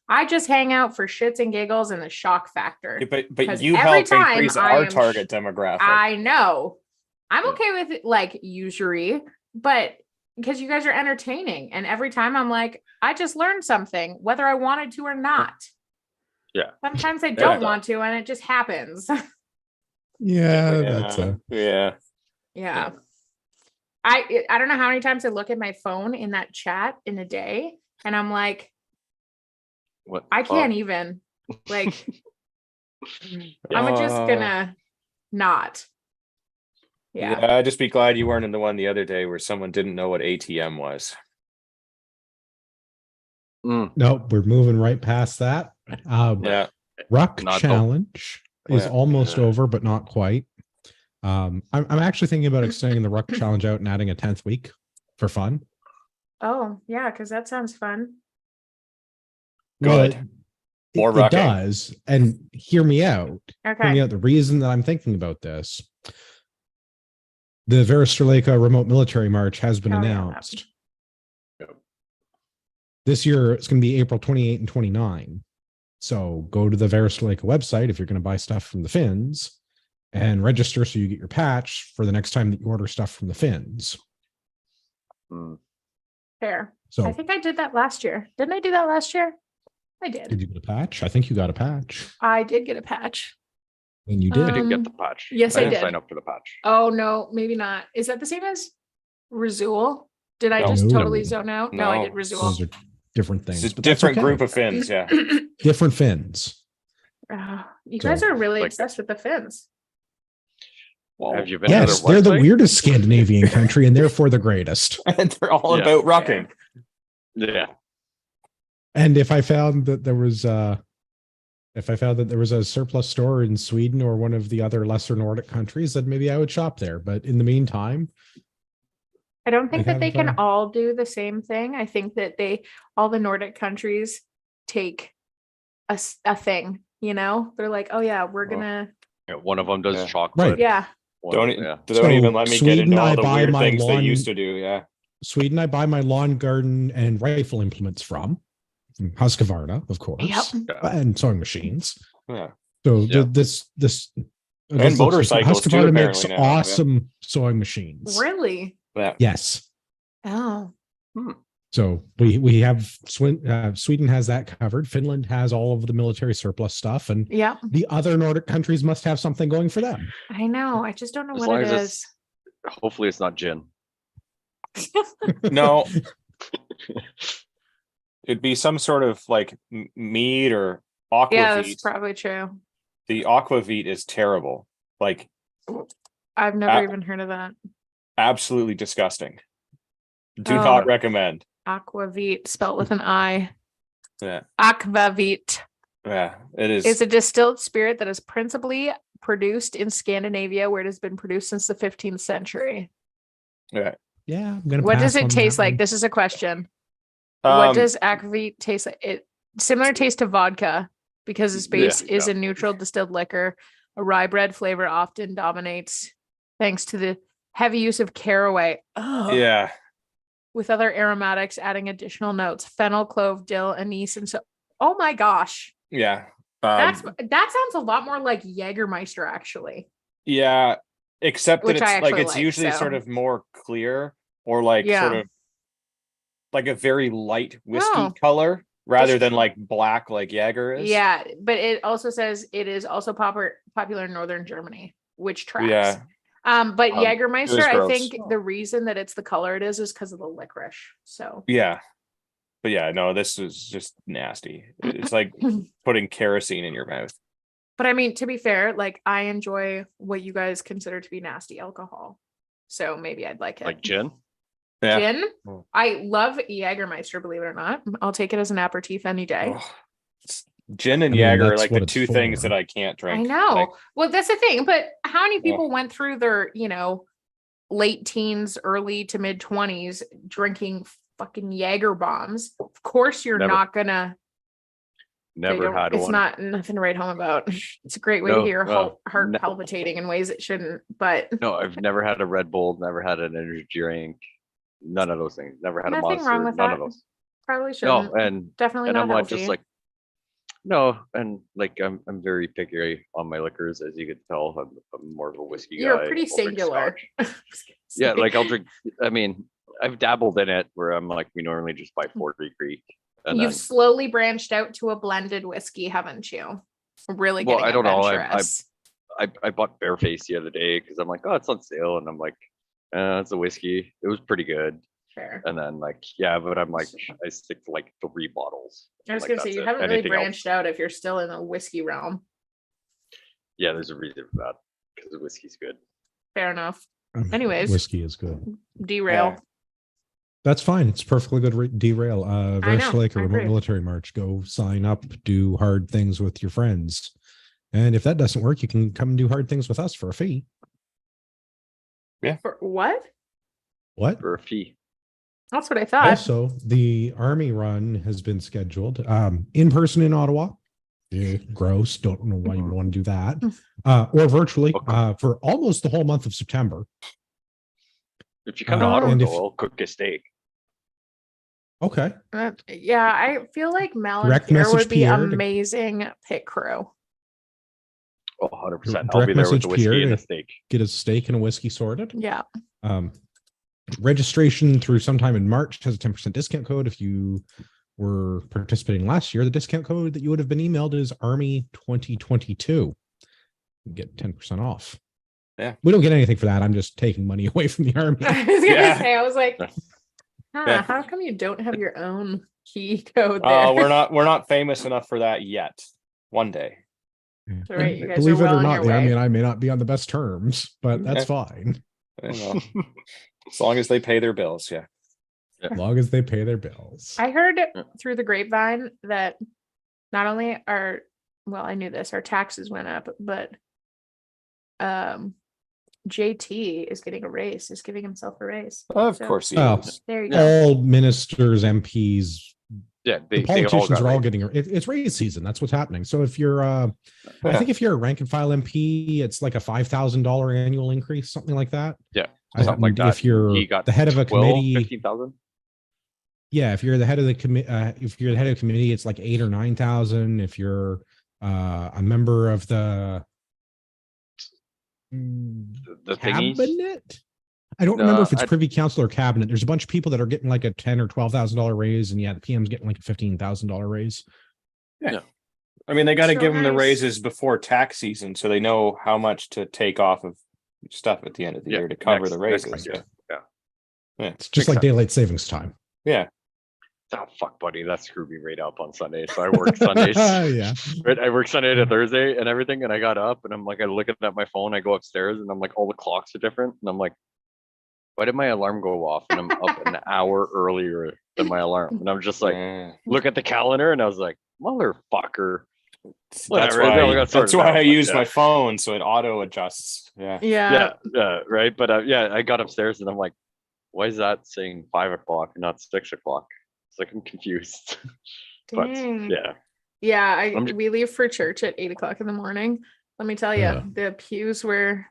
I just hang out for shits and giggles and the shock factor. But 'Cause you every help time increase I our am target demographic. I know. I'm okay with it, like usury, but because you guys are entertaining, and every time I'm like, I just learned something, whether I wanted to or not. Yeah. Sometimes I Yeah. don't want to, and it just happens. Yeah, Yeah. Yeah. I don't know how many times I look at my phone in that chat in a day, and I'm like, What I the can't fuck? even. Like, I'm just gonna not. Yeah. Just be glad you weren't in the one the other day where someone didn't know what ATM was. Nope, we're moving right past that. Yeah. Ruck Not the- challenge is Yeah. almost over, but not quite. I'm actually thinking about extending the Ruck challenge out and adding a 10th week for fun. Oh, yeah, because that sounds fun. Good. Well, More it rucking. does. And hear me out. Hear me Okay. out. The reason that I'm thinking about this, the Veristreleka Remote Military March has been Oh, yeah, announced. Yep. This year, it's going to be April 28 and 29. So go to the Veristreleka website if you're going to buy stuff from the Finns and register so you get your patch for the next time that you order stuff from the Finns. Fair. So I think I did that last year. Didn't I do that last year? I did did. you get a patch? I think you got a patch. I did get a patch. And you did. I did get Um, the patch. yes, I didn't did. sign up for the patch. Oh, no, maybe not. Is that the same as Razul? Did I No. just totally No. zone out? No, I No. did Those Razul. are different things. It's a but that's different okay. group of Finns. Yeah. different Finns. You guys So, are really like- obsessed with the Finns. Well, Have you been Yes, to their they're the website? weirdest Scandinavian country and therefore the greatest. and they're all Yeah. about rucking. Yeah. And if I found that there was a surplus store in Sweden or one of the other lesser Nordic countries, then maybe I would shop there. But in the meantime, I don't think They that they have, can all do the same thing. I think that all the Nordic countries take a thing, they're like, oh yeah, we're gonna, Yeah, one of them does Yeah. chocolate. Right. yeah. Don't Yeah. don't So, even let me get Sweden, into all I the buy weird my things they lawn- used to do. Yeah. Sweden, I buy my lawn, garden, and rifle implements from Husqvarna, of course, Yep. and sewing machines. Yeah. So Yeah. this And motorcycles too, Husqvarna makes apparently now, yeah. awesome sewing machines. Really? Yeah. Yes. Oh, So we have Sweden has that covered. Finland has all of the military surplus stuff, and yeah. the other Nordic countries must have something going for them. I know. I just don't know As what long it as is. Hopefully it's not gin. No, it'd be some sort of like mead or Yeah, that's aquavit. probably true. The aquavit is terrible. Like I've never Uh, even heard of that. absolutely disgusting. Do Oh. not recommend. Aquavit, spelled with an I. Yeah. Aquavit Yeah. It is. is a distilled spirit that is principally produced in Scandinavia, where it has been produced since the 15th century. Yeah. Yeah, I'm gonna. What pass does it on taste that like? one. This is a question. What Um, does aquavit taste like? It similar taste to vodka because its base Yeah, is yeah. a neutral distilled liquor. A rye bread flavor often dominates thanks to the heavy use of caraway. Ugh. Yeah. With other aromatics adding additional notes: fennel, clove, dill, anise, and so. Oh my gosh, Yeah. that sounds a lot more like Jägermeister, actually. Yeah. Except that Which I it's like actually it's like, usually so. sort of more clear or like Yeah. sort of like a very light whiskey Oh. color rather Just- than like black like Jaeger is. Yeah, but it also says it is also popular in northern Germany, which tracks. Yeah. But it Jägermeister, was I gross. think the reason that it's the color it is because of the licorice. So Yeah. But yeah, no, this is just nasty. It's like putting kerosene in your mouth. but I mean, to be fair, like I enjoy what you guys consider to be nasty alcohol. So maybe I'd like it. Like gin. Yeah. Gin. Oh. I love Jägermeister, believe it or not. I'll take it as an aperitif any day. Ugh. Gin and I mean, Jaeger are that's like what the it's two things for. that I can't drink. I know. Like, Well, that's the thing. But how many people went through their, late teens, early to mid 20s drinking fucking Jaeger bombs? Of course, you're Never. not gonna. Never had It's one. not nothing to write home about. It's a great way to No, hear well, heart no. palpitating in ways it shouldn't. But No, I've never had a Red Bull, never had an energy drink, none of those things. Never had a Nothing Monster, wrong with none that. of those. probably No, shouldn't. and Definitely and not I'm healthy. not just like no, and like I'm very picky on my liquors, as you could tell. I'm more of a whiskey You're guy. pretty I'll drink singular. scotch. Yeah, like I'll drink. I mean, I've dabbled in it where I'm like, we normally just buy 40 Creek. And You've then, slowly branched out to a blended whiskey, haven't you? Really Well, getting I don't know. adventurous. I bought Bareface the other day because I'm like, oh, it's on sale, and I'm like, it's a whiskey. It was pretty good. Fair. And then like, yeah, but I'm like, I stick to like 3 bottles. I was Like, gonna say that's you it. haven't really Anything else- branched out if you're still in the whiskey realm. Yeah, there's a reason for that because the whiskey's good. Fair enough. Anyways. Whiskey is good. Derail. Yeah. That's fine. It's perfectly good. Derail. Very know, like a I remote agree. military march. Go sign up, do hard things with your friends. And if that doesn't work, you can come and do hard things with us for a fee. For what? What? For a fee. That's what I thought. Also, the Army run has been scheduled in person in Ottawa. Gross. Don't know why you want to do that. Or virtually for almost the whole month of September. If you come to and Ottawa, if- though, I'll cook a steak. Okay. Yeah, I feel like Mel and Direct Pierre message would be Pierre to- amazing pit crew. Oh, 100%. I'll Direct be there with message the whiskey Pierre and the to- steak. Get a steak and a whiskey sorted. Yeah. Registration through sometime in March has a 10% discount code. If you were participating last year, the discount code that you would have been emailed is Army 2022. You get 10% off. Yeah. We don't get anything for that. I'm just taking money away from the Army. I was gonna Yeah. say, I was like, Yeah. how come you don't have your own key code there? Oh, we're not famous enough for that yet. One day. That's all right, you guys Believe are it well or on not, your the Army way. and I may not be on the best terms, but that's Yeah. fine. I don't know. As long as they pay their bills, yeah. As long as they pay their bills. I heard through the grapevine that not only I knew this, our taxes went up, but JT is getting a raise, is giving himself a raise. Of So, course he Oh. is. there you go. All ministers, MPs, Yeah, the politicians are all getting it's raise season. That's what's happening. So if you're I think if you're a rank and file MP, it's like a $5,000 annual increase, something like that. Yeah, I- something like that. If you're He got the head of a 12, committee, 15,000. yeah, if you're the head of the committee, if you're the head of a committee, it's like 8,000 or 9,000. If you're a member of the The thingies. cabinet, I don't No, remember if it's I- privy council or cabinet. There's a bunch of people that are getting like a $10,000 or $12,000 raise, and yeah, the PM's getting like a $15,000 raise. I mean, they got to So give them the nice. raises before tax season, so they know how much to take off of stuff at the end of the Yeah, year to cover next- the next raises. year. Yeah. It's just Makes like sense. daylight savings time. Yeah. Oh fuck, buddy, that screwed me right up on Sunday. So I work Sundays. Yeah. Right, I work Sunday to Thursday and everything, and I got up and I'm like, I'm looking at my phone. I go upstairs and I'm like, all the clocks are different, and I'm like, why did my alarm go off? And I'm up an hour earlier than my alarm, and I'm just like, look at the calendar, and I was like, motherfucker. That's Whatever, why, we got that's sorted why out, I but use yeah. my phone so it auto adjusts. Yeah. Yeah. Right. But yeah, I got upstairs and I'm like, why is that saying 5 o'clock and not 6 o'clock? It's like I'm confused. But Dang. yeah, Yeah, I'm ju- we leave for church at 8 o'clock in the morning. Let me tell you, Yeah. the pews were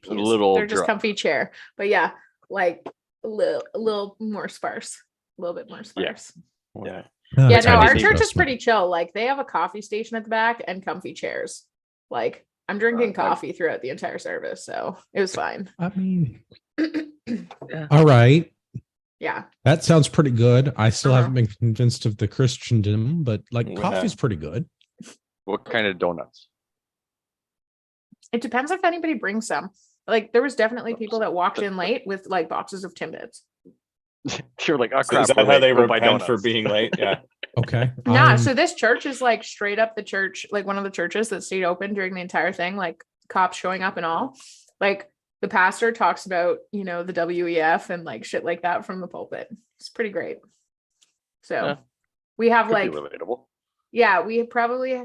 A little they're just dry. comfy chair. But yeah, like a little more sparse. A little bit more sparse. yeah. Oh, Yeah, it's no, a our nice church is adjustment. pretty chill. Like they have a coffee station at the back and comfy chairs. Like I'm drinking I- coffee throughout the entire service, so it was fine. I mean, all right. Yeah. That sounds pretty good. I still Uh-huh. haven't been convinced of the Christendom, but like Yeah. coffee's pretty good. What kind of donuts? It depends if anybody brings some. Like there was definitely people that walked in late with like boxes of Timbits. You're like, oh So crap. is that we're how late, they go buy repent for donuts." being late? Yeah. Okay. Nah, so this church is like straight up the church, like one of the churches that stayed open during the entire thing, like cops showing up and all. Like the pastor talks about, you know, the WEF and like shit like that from the pulpit. It's pretty great. So Yeah. we have Could be like, relatable. yeah, we probably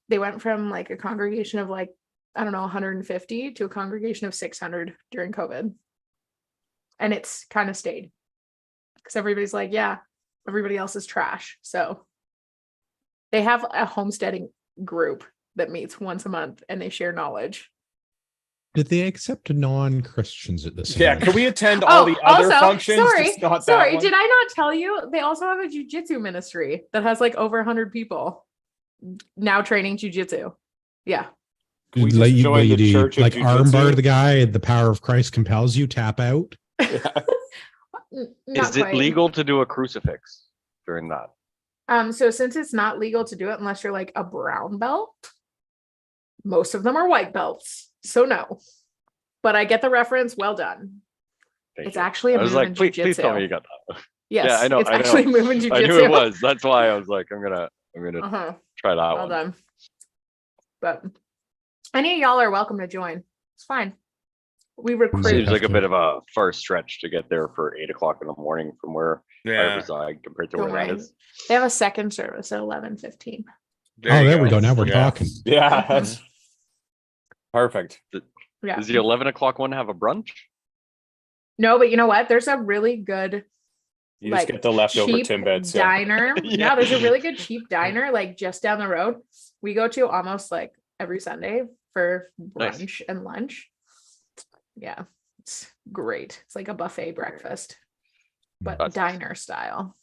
they went from like a congregation of like, I don't know, 150 to a congregation of 600 during COVID. And it's kind of stayed because everybody's like, yeah, everybody else is trash. So they have a homesteading group that meets once a month and they share knowledge. Did they accept non-Christians at this? Yeah. event? Can we attend all the other functions? Sorry, just not that sorry. one? Did I not tell you? They also have a jujitsu ministry that has like over 100 people now training jujitsu. Yeah. We Like, just joined the do Church of like Jiu-Jitsu. armbar the guy, the power of Christ compels you, tap out. Yeah. Not Is it quite. legal to do a crucifix during that? So since it's not legal to do it unless you're like a brown belt, most of them are white belts. So no. But I get the reference. Well done. Thank It's you. actually a I was move like, in please tell me jujitsu. you got that. Yes, Yeah, I know, it's I know. actually moving jujitsu. I knew it was. That's why I was like, I'm gonna Uh-huh. try that Well one. done. But any of y'all are welcome to join. It's fine. We recruit. Seems like a have bit to- of a far stretch to get there for 8 o'clock in the morning from where I Yeah. reside compared to Don't where that worry. is. They have a second service at 11:15. There we go. Now we're Yeah. talking. Yeah, that's perfect. Yeah. Does the 11 o'clock one have a brunch? No, but you know what? There's a really good You just like get the leftover cheap Timbits. Yeah. diner. Yeah. Yeah, there's a really good cheap diner like just down the road. We go to almost like every Sunday for Nice. brunch and lunch. Yeah, it's great. It's like a buffet breakfast, but That's awesome. diner style.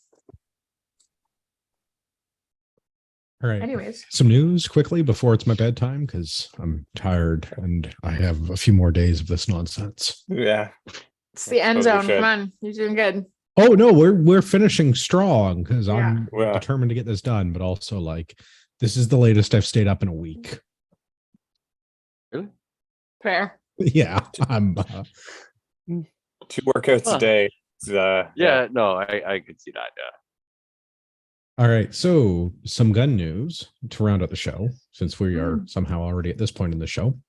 All right. Anyways, Some news quickly before it's my bedtime because I'm tired and I have a few more days of this nonsense. Yeah. it's the end Suppose we zone. Come should. on, you're doing good. Oh no, we're finishing strong because I'm Yeah. determined to get this done, but also like this is the latest I've stayed up in a week. Fair. Yeah, I'm 2 workouts Huh. a day. It's, Yeah, no, I could see that. Yeah. all right. So some gun news to round out the show, since we are somehow already at this point in the show.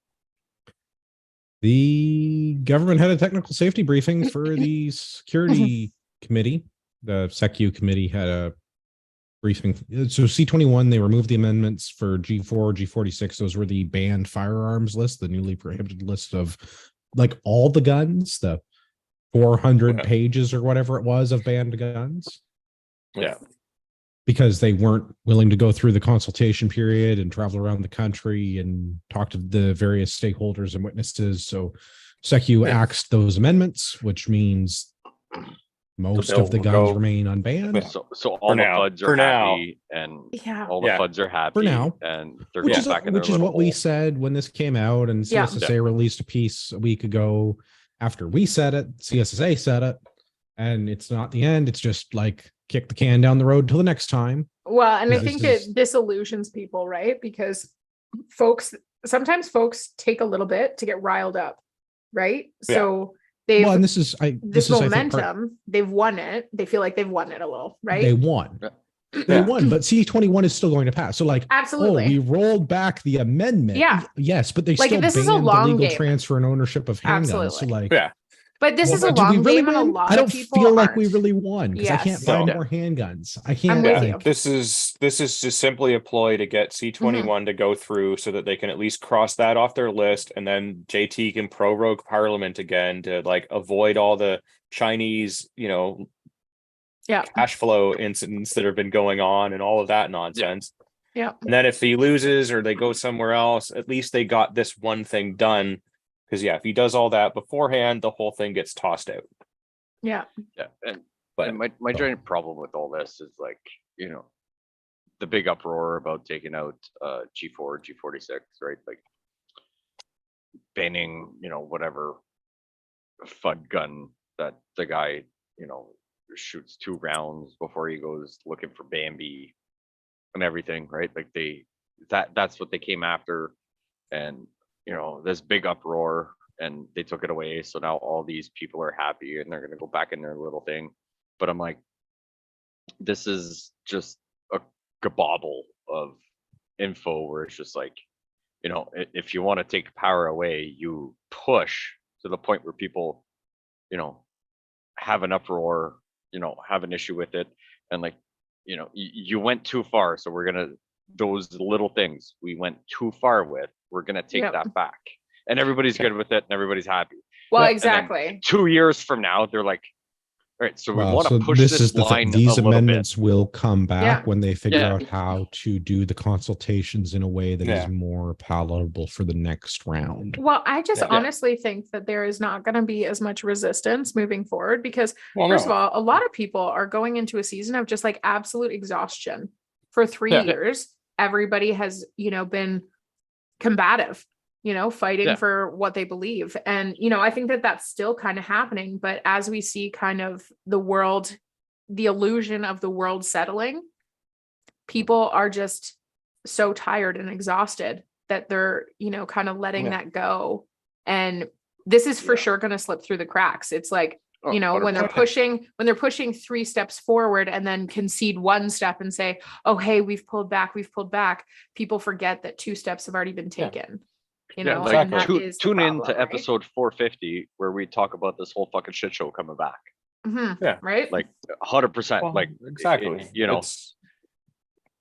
The government had a technical safety briefing for the security committee. The SecU committee had a briefing. So C21, they removed the amendments for G4, G46. Those were the banned firearms list, the newly prohibited list of like all the guns, the 400 Okay. pages or whatever it was of banned guns. Yeah. Because they weren't willing to go through the consultation period and travel around the country and talk to the various stakeholders and witnesses. So SecU axed those amendments, which means most bill of the will guns go- remain unbanned. Yeah. So all the now. FUDs For are now. happy and Yeah. all the Yeah. FUDs are happy For now. and they're Which going is back in their little what we hole. said when this came out, and Yeah. CSSA released a piece a week ago after we said it. CSSA said it, and it's not the end. It's just like kick the can down the road till the next time. Well, and I This think is- it disillusions people, right? Because sometimes folks take a little bit to get riled up, right? Yeah. So they've Well, and this is this is, I think, part- momentum, they've won it. They feel like they've won it a little, right? They won. Yeah. They Yeah. won, but C21 is still going to pass. So like, Absolutely. oh, we rolled back the amendment. Yeah. Yes, but they Like, still this is a banned the long legal game. transfer and ownership of handguns. So Absolutely. like, Yeah. But this well, is a did we long really game, and a win? lot I don't of people feel like we aren't. really won because I can't Yes. find No. more handguns. I can't. with like, you. This is just simply a ploy to get C21 to go through so that they can at least cross that off their list, and then JT can prorogue Parliament again to like avoid all the Chinese, Yeah. cash flow incidents that have been going on and all of that nonsense. Yeah. And then if he loses or they go somewhere else, at least they got this one thing done. Because if he does all that beforehand, the whole thing gets tossed out. Yeah. Yeah. And But my giant problem with all this is like, the big uproar about taking out G4, G46, right? Like banning, whatever FUD gun that the guy, shoots 2 rounds before he goes looking for Bambi and everything, right? Like that's what they came after. And this big uproar, and they took it away. So now all these people are happy and they're going to go back in their little thing. But I'm like, this is just a gabobble of info where it's just like, if you want to take power away, you push to the point where people, have an uproar, have an issue with it. And like, you went too far. So those little things we went too far with, we're going to take Yep. that back. And everybody's good with it and everybody's happy. Well, Yeah. And then exactly. 2 years from now, they're like, all right, so we well, want so to push this this is the line thing. These a little bit. amendments will come back Yeah. when they figure Yeah. out how to do the consultations in a way that is Yeah. more palatable for the next round. Well, I just Yeah. honestly think that there is not going to be as much resistance moving forward because, well, first no. of all, a lot of people are going into a season of just like absolute exhaustion. For 3 Yeah. years, everybody has, been combative, fighting Yeah. for what they believe. And, I think that that's still kind of happening. But as we see kind of the illusion of the world settling, people are just so tired and exhausted that they're, kind of letting Yeah. that go. And this is for Yeah. sure going to slip through the cracks. It's like, Oh, when they're 100%. pushing 3 steps forward and then concede 1 step and say, oh, hey, we've pulled back. People forget that 2 steps have already been Yeah. taken. You Yeah, know, like and that exactly. is the tune in problem, to right? episode 450 where we talk about this whole fucking shit show coming back. Yeah. Right. Like 100%. Well, Like exactly. you know, It's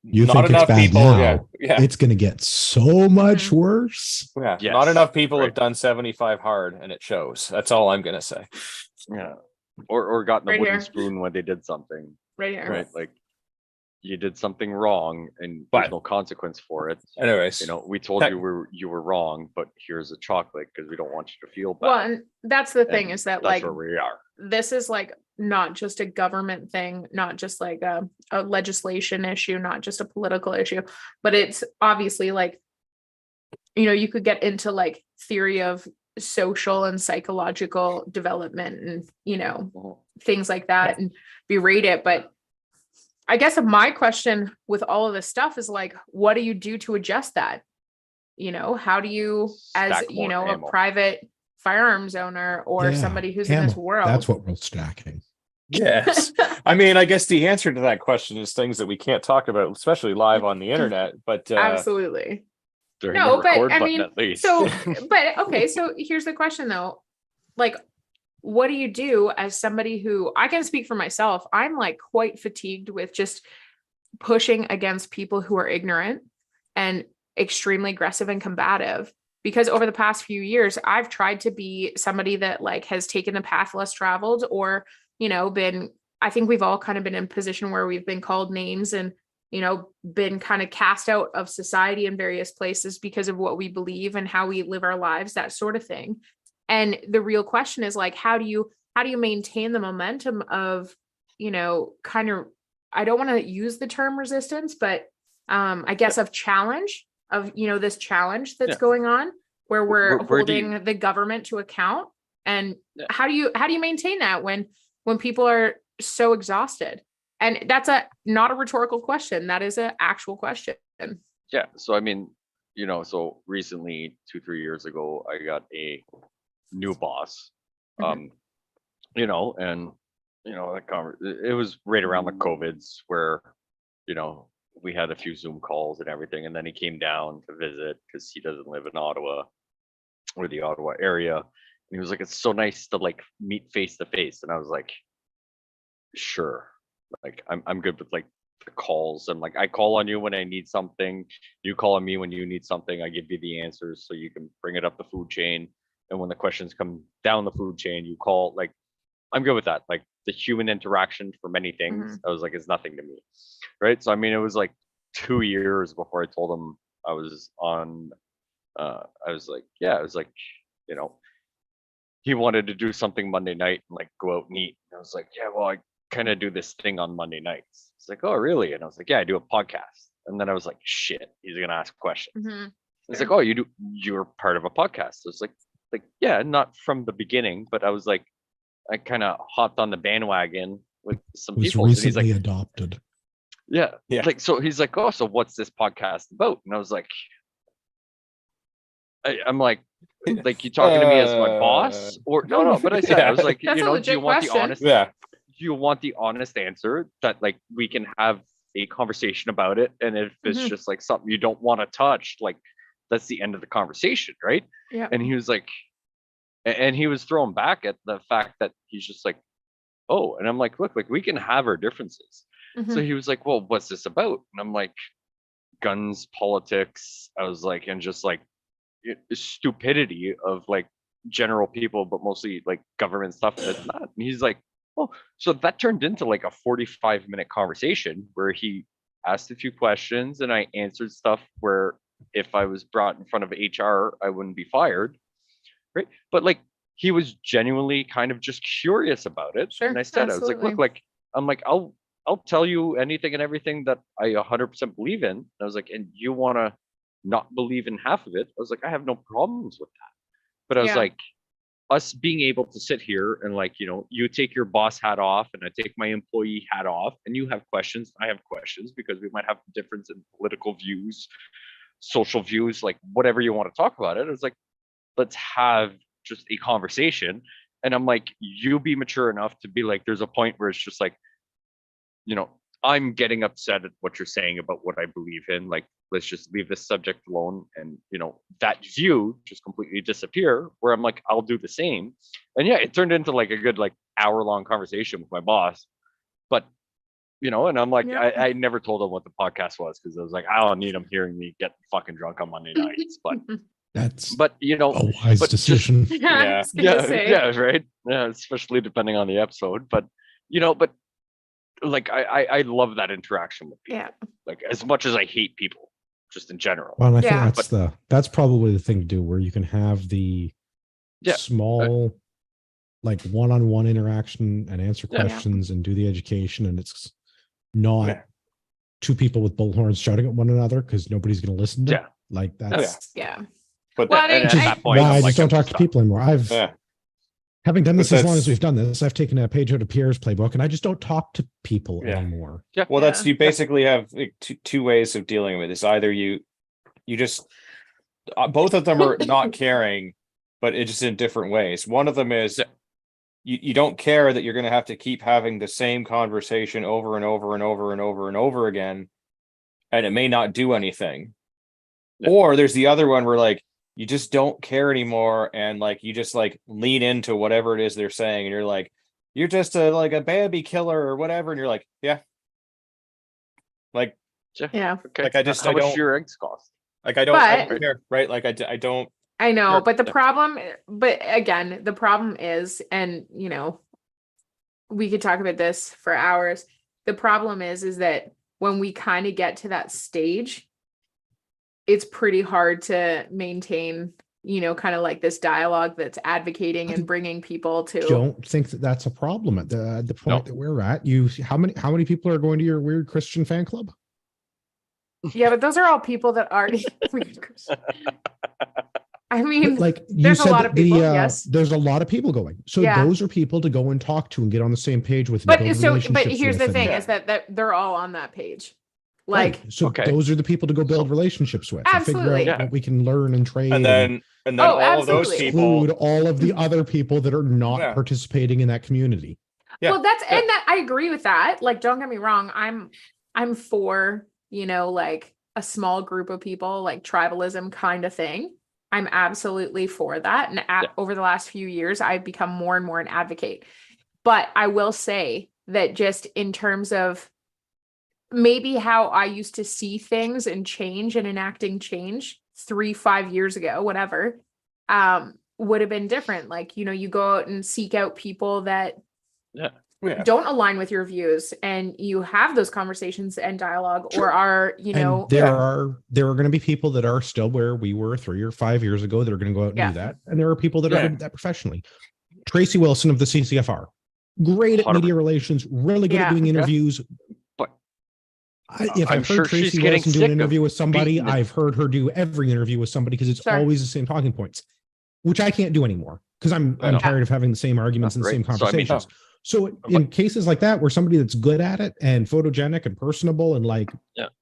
You not think it's enough bad people. now? Yeah. Yeah. It's going to get so much Mhm. worse. Yeah. Yes, Not enough people right. have done 75 hard, and it shows. That's all I'm gonna say. yeah, or gotten a Right wooden here. spoon when they did something, Right here. right? Like you did something wrong and But- there's no consequence for it. Anyways, You know, we told Tech- you were wrong, but here's a chocolate because we don't want you to feel bad. Well, and that's the thing And is that that's like where we are. this is like not just a government thing, not just like a legislation issue, not just a political issue, but it's obviously like, you know, you could get into like theory of social and psychological development and, you know, Mhm. things like that and berate it. But I guess my question with all of this stuff is like, what do you do to adjust that? You know, how do you, as Stack you more know, ammo. a private firearms owner or Yeah, somebody who's in this ammo. world? That's what we're stacking. yes. I mean, I guess the answer to that question is things that we can't talk about, especially live on the internet. But Absolutely. During No, the but record I button mean, at least. so, but okay, so here's the question though. Like, what do you do as somebody who I can speak for myself? I'm like quite fatigued with just pushing against people who are ignorant and extremely aggressive and combative. Because over the past few years, I've tried to be somebody that like has taken the path less traveled or, you know, I think we've all kind of been in a position where we've been called names and, you know, been kind of cast out of society in various places because of what we believe and how we live our lives, that sort of thing. And the real question is like, how do you maintain the momentum of, you know, kind of, I don't want to use the term resistance, but I guess of challenge of, you know, this challenge that's going on where we're Where do you- holding the government to account. And Yeah. how do you maintain that when people are so exhausted? And that's not a rhetorical question. That is an actual question. Yeah. So I mean, you know, so recently 2-3 years ago, I got a new boss. Mhm. You know, and you know, it was right around the COVIDs where, you know, we had a few Zoom calls and everything, and then he came down to visit because he doesn't live in Ottawa or the Ottawa area. And he was like, "It's so nice to like meet face to face," and I was like, "Sure." Like I'm good with like the calls and like I call on you when I need something, you call on me when you need something, I give you the answers so you can bring it up the food chain. And when the questions come down the food chain, you call. Like I'm good with that. Like the human interaction for many things, I was like, it's nothing to me. Right. So I mean it was like 2 years before I told him I was on I was like, yeah, I was like, you know, he wanted to do something Monday night and like go out and eat. And I was like, yeah, well, I kind of do this thing on Monday nights. It's like, oh, really? And I was like, yeah, I do a podcast. And then I was like, shit, he's gonna ask questions. Mhm. It's like, oh, you're part of a podcast. So it's like, yeah, not from the beginning, but I was like, I kind of hopped on the bandwagon with some Was people. And he's like, recently adopted. yeah. Yeah. Like, so he's like, oh, so what's this podcast about? And I was like, I'm like you talking to me as my boss or no, but I said, I was like, That's you a know, do legit you want question. the honest, yeah. do you want the honest answer that like we can have a conversation about it? And if it's Mhm. just like something you don't want to touch, like that's the end of the conversation, right? Yeah. And he was like, and he was thrown back at the fact that he's just like, oh, and I'm like, look, like we can have our differences. So Mhm. he was like, well, what's this about? And I'm like, guns, politics. I was like, and just like stupidity of like general people, but mostly like government stuff that's not. And he's like, oh, so that turned into like a 45-minute conversation where he asked a few questions and I answered stuff where if I was brought in front of HR, I wouldn't be fired. Right. But like he was genuinely kind of just curious about it. Sure, And I said, I was like, absolutely. look, like, I'm like, I'll tell you anything and everything that I 100% believe in. And I was like, and you want to not believe in half of it? I was like, I have no problems with that. But I was Yeah. like, us being able to sit here and like, you know, you take your boss hat off and I take my employee hat off and you have questions, I have questions because we might have difference in political views, social views, like whatever you want to talk about it. I was like, let's have just a conversation. And I'm like, you be mature enough to be like, there's a point where it's just like, you know, I'm getting upset at what you're saying about what I believe in. Like, let's just leave this subject alone, and that view just completely disappear. Where I'm like, I'll do the same, and yeah, it turned into like a good like hour-long conversation with my boss. But and I'm like, Yeah. I never told him what the podcast was because I was like, I don't need him hearing me get fucking drunk on Monday nights. But That's but a wise but just- decision. Yeah, I Yeah. was gonna say. right. Yeah, especially depending on the episode. But but like I love that interaction with people. Yeah. Like as much as I hate people, just in general. Well, and I Yeah. think that's probably the thing to do, where you can have the Yeah. small, like one-on-one interaction and answer Yeah. questions and do the education, and it's not Yeah. two people with bullhorns shouting at one another because nobody's going to listen to. Yeah. Like yeah. that's Yeah. But Well, that- And which at is that point, why I'm I like, just don't I'm talk just to done. people anymore. yeah. Having done But this as long that's- as we've done this, I've taken a page out of Pierre's playbook, and I just don't talk to people Yeah. anymore. Well, that's Yeah. you basically have like, two ways of dealing with this. Either you just both of them are not caring, but it's just in different ways. One of them is Yeah. you don't care that you're going to have to keep having the same conversation over and over and over and over and over again, and it may not do anything. Yeah. Or there's the other one where like you just don't care anymore, and like you just like lean into whatever it is they're saying, and you're like, you're just a baby killer or whatever, and you're like, yeah, like Yeah. Okay. Like, I just- how I much don't- do your eggs cost? I don't But- care, right? Like I don't. I know, Sure. but the Yeah. problem, but again, the problem is, and we could talk about this for hours. The problem is that when we kind of get to that stage, it's pretty hard to maintain, kind of like this dialogue that's advocating and bringing people to. Don't think that that's a problem at the point No. that we're at. How many people are going to your weird Christian fan club? Yeah, but those are all people that already. I mean, Like you there's a said, lot that of people, yes. there's a lot of people going. So Yeah. those are people to go and talk to and get on the same page with. And but build so, but relationships here's the with thing: and- is that they're all on that page. Right. Like, So Okay. those are the people to go build relationships with. And figure Absolutely. out what we can learn and trade. And then Oh, all of those absolutely. people. include all of the other people that are not Yeah. participating in that community. Yeah. well, that's Yeah. and that I agree with that. Like, don't get me wrong, I'm for like a small group of people, like tribalism kind of thing. I'm absolutely for that. And over the last few years, I've become more and more an advocate. But I will say that just in terms of maybe how I used to see things and change and enacting change 3-5 years ago, whatever, would have been different. Like, you go out and seek out people that Yeah. don't align with your views, and you have those conversations and dialogue, Sure. or are, And there are going to be people that are still where we were 3 or 5 years ago that are going to go out and Yeah. do that. And there are people that are Yeah. going to do that professionally. Tracy Wilson of the CCFR, great at 100%. media relations, really good Yeah. at doing interviews. But If I'm I've sure heard she's Tracy getting Wilson do sick an of interview with somebody, beating the- I've heard her do every interview with somebody because it's Sure. always the same talking points, which I can't do anymore because I'm Yeah. tired of having the same arguments and the Right. same So, I mean, conversations. So in cases like that, where somebody that's good at it and photogenic and personable and like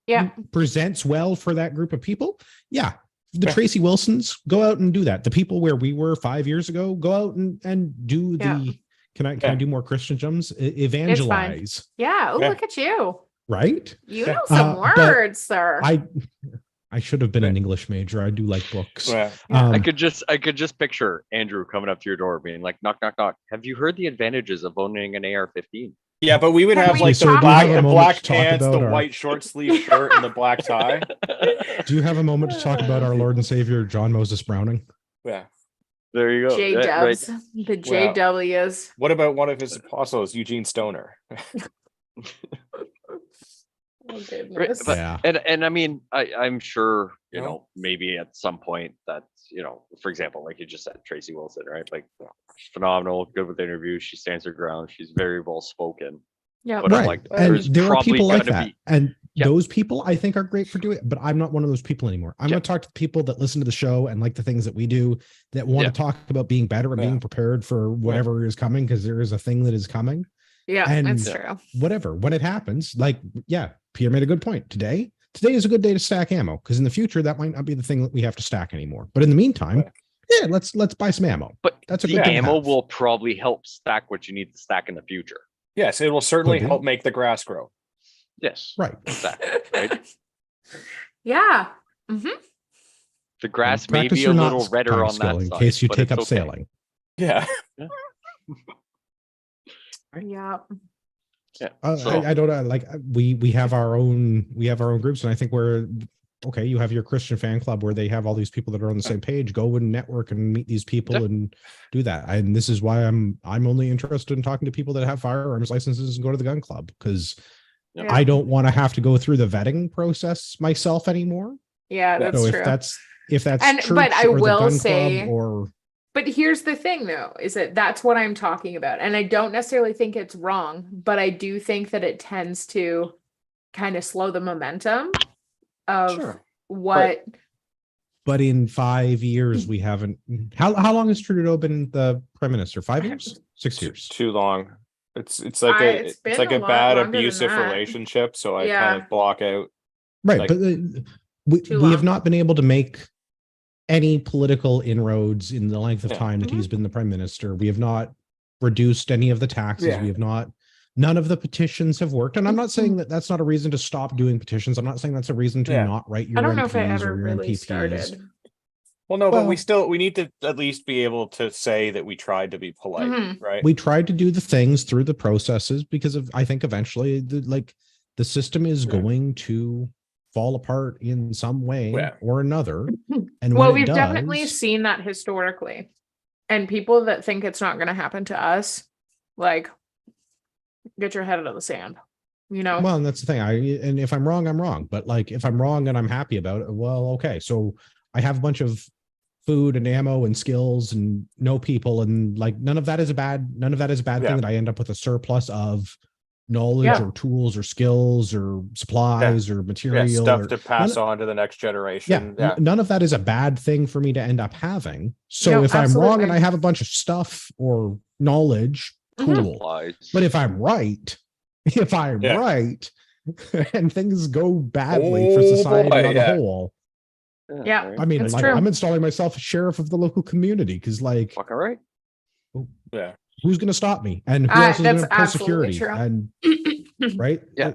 Yeah. presents well for that group of people, the Yeah. Tracy Wilsons, go out and do that. The people where we were 5 years ago, go out and do Yeah. the can I Yeah. do more Christiandoms? Evangelize, Yeah. Oh, Yeah. look at you. right? You Yeah. know some But words, sir. I should have been an Right. English major. I do like books. Yeah. Yeah. I could just picture Andrew coming up to your door being like, knock, knock, knock. Have you heard the advantages of owning an AR-15? Yeah, but we would Can have we like So the do you black, have a the moment black to talk pants, the about our- white short sleeve shirt, and the black tie. Do you have a moment to talk about our Lord and Savior John Moses Browning? Yeah. There you go. J Yeah, right. Dubs, the JWs. What about one of his apostles, Eugene Stoner? Oh, goodness. But- Yeah. And I mean, I'm sure, Yeah. maybe at some point that, for example, like you just said, Tracy Wilson, right? Like she's phenomenal, good with interviews. She stands her ground. She's very well spoken. Yeah. But I'm Right. like, And there's there are probably people like gonna that. be- And Yeah. those people I think are great for doing it, but I'm not one of those people anymore. I'm Yeah. going to talk to people that listen to the show and like the things that we do, that want Yeah. to talk about being better and Yeah. being prepared for whatever is coming, because there is a thing that is coming. Yeah, And- that's true. Whatever, when it happens, like, yeah, Pierre made a good point. Today is a good day to stack ammo, because in the future that might not be the thing that we have to stack anymore. But in the meantime, yeah, let's buy some ammo. But That's a the good thing to ammo have. will probably help stack what you need to stack in the future. Yes, it will certainly Could be. help make the grass grow. Yes. Right. Exactly. Right. Yeah. Hmm. The grass And may practice be a your little knots redder kind of on skill that in side, case you but take it's up okay. sailing. Yeah. Yeah. Yeah. I don't know. Like we have our own groups, and I think we're okay. You have your Christian fan club where they have all these people that are on the same page. Go and network and meet these people and do that. And this is why I'm only interested in talking to people that have firearms licenses and go to the gun club, because Yeah. I don't want to have to go through the vetting process myself anymore. Yeah, that's So true. if that's And- church but I or the will gun say- club or But here's the thing, though, is that that's what I'm talking about. And I don't necessarily think it's wrong, but I do think that it tends to kind of slow the momentum of Sure. what. but in 5 years we haven't. How long has Trudeau been the prime minister? 5 years? 6 years? Too long. It's like It's it's been like a a lot bad longer than abusive that. relationship. So I Yeah. kind of block out. Right, Like- but Too we have long. not been able to make any political inroads in the length of Yeah. time that Mhm. he's been the prime minister. We have not reduced any of the taxes. Yeah. We have not. None of the petitions have worked, and I'm not saying that that's not a reason to stop doing petitions. I'm not saying that's a reason to Yeah. not write your I don't know if I MPs ever or your really MPPs. started. Well, no, but Well- we need to at least be able to say that we tried to be polite, Mhm. right? We tried to do the things through the processes because of, I think eventually the system is Yeah. going to fall apart in some way Yeah. or another. And Well, when it we've does, definitely seen that historically. And people that think it's not going to happen to us, like, get your head out of the sand. You know? well, and that's the thing. And if I'm wrong, I'm wrong. But like, if I'm wrong and I'm happy about it, well, okay. So I have a bunch of food and ammo and skills and no people, and like none of that is a bad Yeah. thing that I end up with a surplus of knowledge Yeah. or tools or skills or supplies or Yeah, material stuff or to pass none, on to the next generation. Yeah. none of that is a bad thing for me to end up having. So No, if I'm wrong and absolutely. I have a bunch of stuff or knowledge, Mhm. cool. Supplies. But if I'm right, Yeah. right, and things go badly for Oh, society boy, on yeah. a whole, Yeah. right. I mean, It's like true. I'm installing myself as sheriff of the local community because, like, Fucking right. Yeah. who's going to stop me and who else is going That's to pull absolutely security? true. And right, Yeah.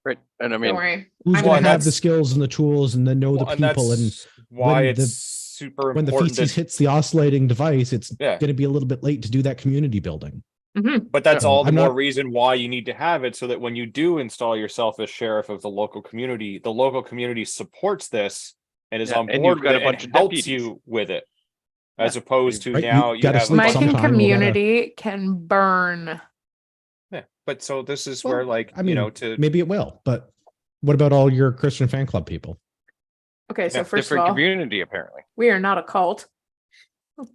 Right. And I Don't mean, worry. who's I'm going Well, to have the that's- skills and the tools and then know the Well, and people? And that's why when it's the- super when the important feces to, hits the oscillating device, it's Yeah. going to be a little bit late to do that community building. Mhm. but that's Yeah. all the I'm more not- reason why you need to have it, so that when you do install yourself as sheriff of the local community supports this and is Yeah, on and board you've got with a it bunch and of helps deputies. you with it, as Yeah. opposed to Right, now you you gotta have sleep a bunch Mike and sometime, you gotta- community can burn. Yeah. But so this is Well, where, like, I mean, to maybe it will, but what about all your Christian fan club people? Okay, so Yeah, first of different all, community apparently. we are not a cult.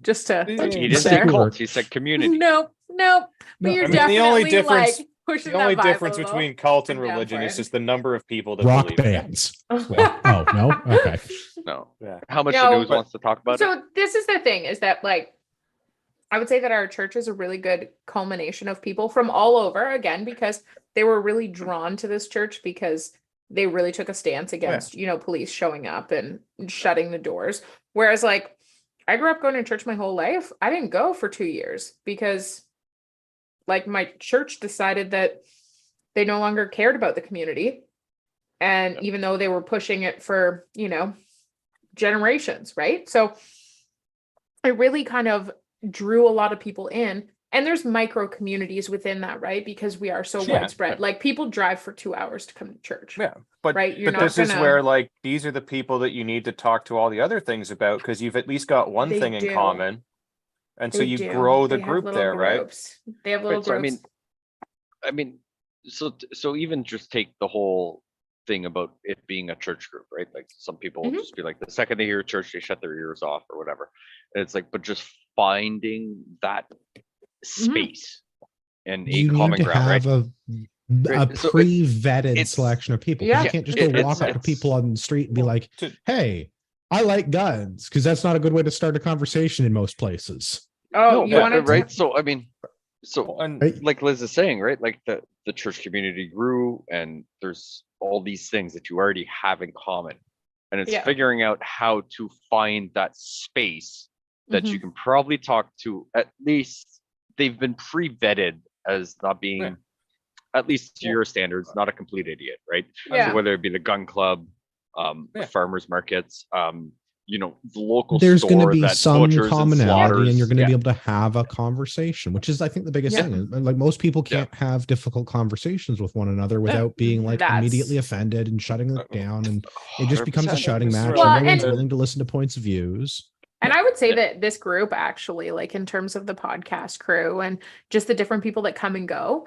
Just to Yeah. He You didn't said say we were- cult. He said community. nope. But No, you're I mean, the only definitely difference- like pushing the only that vibe difference a little. between cult and I'm down religion for is it. just the number of people that Rock believe in it. bands. Oh no, okay. No. Yeah. How much No, the news but- wants to talk about it? So this is the thing, is that, like, I would say that our church is a really good culmination of people from all over, again, because they were really drawn to this church because they really took a stance against, police showing up and shutting the doors. Whereas, like, I grew up going to church my whole life. I didn't go for 2 years because, like, my church decided that they no longer cared about the community. And Yep. even though they were pushing it for, generations, right? So it really kind of drew a lot of people in. And there's micro communities within that, right? Because we are so Yeah. widespread. Like, people drive for 2 hours to come to church. Yeah. But, Right, you're but not this is gonna- where, like, these are the people that you need to talk to all the other things about, because you've at least got one They thing do. in common. And so They you do. grow the They have group little there, right? groups. They have little Right, so groups. I mean, so even just take the whole thing about it being a church group, right? Like some people will Mhm. just be like, the second they hear church, they shut their ears off or whatever. And it's like, but just finding that space and a You need common to ground, right? have a Right, so pre-vetted it's- selection of people. Yeah. You can't just It- go walk it's- up to people on the street and be Well, like, to- hey, I like guns, because that's not a good way to start a conversation in most places. Oh, no, you but, wanted right? to? So I mean, so Well, and Right? like Liz is saying, right? Like the church community grew and there's all these things that you already have in common. And it's Yeah. figuring out how to find that space that Mm-hmm. you can probably talk to, at least they've been pre-vetted as not being, Yeah. at least to Yeah. your standards, not a complete idiot, right? Yeah. So whether it be the gun club, farmers markets, the local There's going to store be that some butchers and commonality, slaughters. and you're going to Yeah. be able to have a conversation, which is, I think, the biggest Yeah. thing. Like, most people can't have difficult conversations with one another without being like That's- immediately offended and shutting it down, and it just becomes a 100%. shouting This is match, where and Well, no one's and- willing to listen to points of views. And I would say Yeah. that this group actually, like in terms of the podcast crew and just the different people that come and go,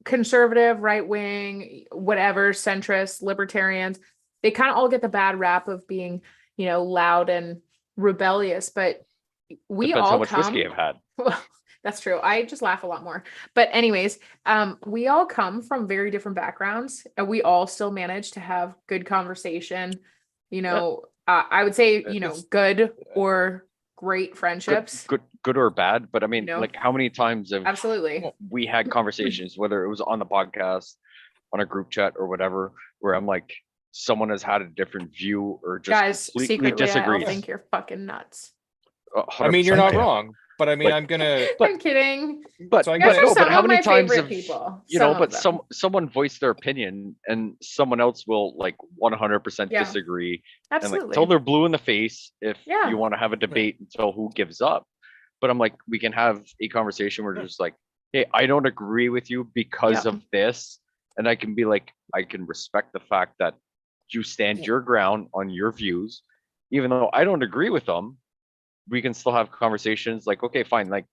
conservative, right wing, whatever, centrist, libertarians, they kind of all get the bad rap of being, loud and rebellious, but we Depends all how much come. whiskey I've had. Well, that's true. I just laugh a lot more. But anyways, we all come from very different backgrounds, and we all still manage to have good conversation. I would say, good or great friendships. Good or bad, but I mean, No. like, how many times have Absolutely. we had conversations, whether it was on the podcast, on a group chat, or whatever, where I'm like, someone has had a different view or just Guys, completely secretly, I disagrees. think you're fucking nuts. I mean, you're not 100%. wrong, but I mean, But- I'm gonna. I'm kidding. But, So I You guys guess- are no, some but how of many my times favorite have people. but Some of them. someone voiced their opinion and someone else will like 100% Yeah. disagree and Absolutely. like till they're blue in the face if Yeah. you want to have a debate until who gives up. But I'm like, we can have a conversation where just like, hey, I don't agree with you because Yeah. of this, and I can be like, I can respect the fact that you stand your ground on your views, even though I don't agree with them. We can still have conversations like, okay, fine, like,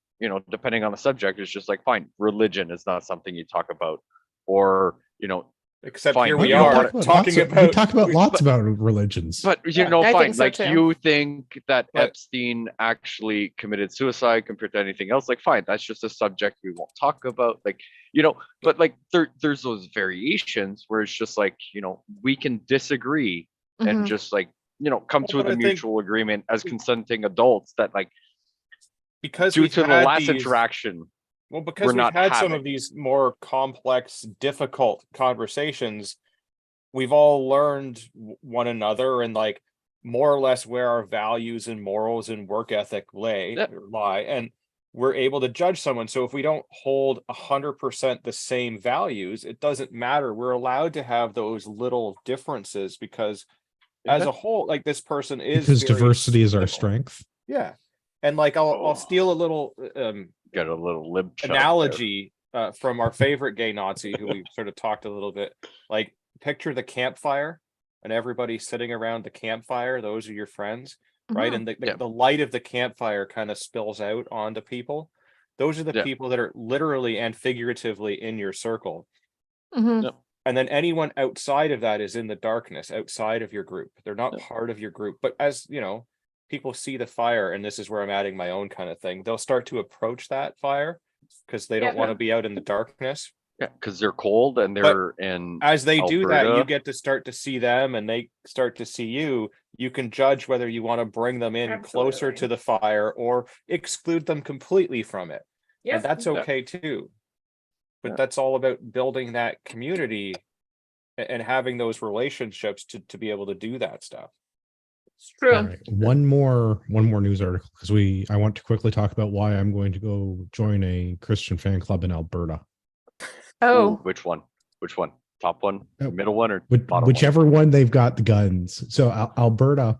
depending on the subject, it's just like, fine, religion is not something you talk about, or Except Fine, here we we don't are talk talking we about. talk about lots about religions. but I fine, think so like too. you think that But- Epstein actually committed suicide compared to anything else, like fine, that's just a subject we won't talk about, like, but like there's those variations where it's just like, we can disagree and Mhm. just like, come to Well, but the I think- mutual agreement as consenting adults that like, because due we've to the had last these- interaction, Well, because we're we've not had some having. of these more complex, difficult conversations, we've all learned one another and like more or less where our values and morals and work ethic lie, and we're able to judge someone. So if we don't hold 100% the same values, it doesn't matter. We're allowed to have those little differences because as a whole, like this person is Because very diversity is our similar. strength. Yeah. And like I'll steal a little got a little lib chub there. analogy from our favorite gay Nazi who we sort of talked a little bit. Like picture the campfire and everybody sitting around the campfire. Those are your friends, right? Mhm. And Yeah. the light of the campfire kind of spills out onto people. Those are the Yeah. people that are literally and figuratively in your circle. Mhm. Yep. And then anyone outside of that is in the darkness, outside of your group. They're not Yep. part of your group. But as people see the fire, and this is where I'm adding my own kind of thing, they'll start to approach that fire because they don't Yeah. want to be out in the darkness. Yeah, because they're cold and they're in As they do that, you Alberta. get to start to see them and they start to see you. You can judge whether you want to bring them in closer Absolutely. to the fire or exclude them completely from it. Yes. And that's Yeah. okay too. But Yeah. that's all about building that community and having those relationships to be able to do that stuff. It's true. All right. One more news article, because I want to quickly talk about why I'm going to go join a Christian fan club in Alberta. Oh, Which one? Top one, Oh. middle one, or bottom one? Whichever one they've got the guns. So Alberta,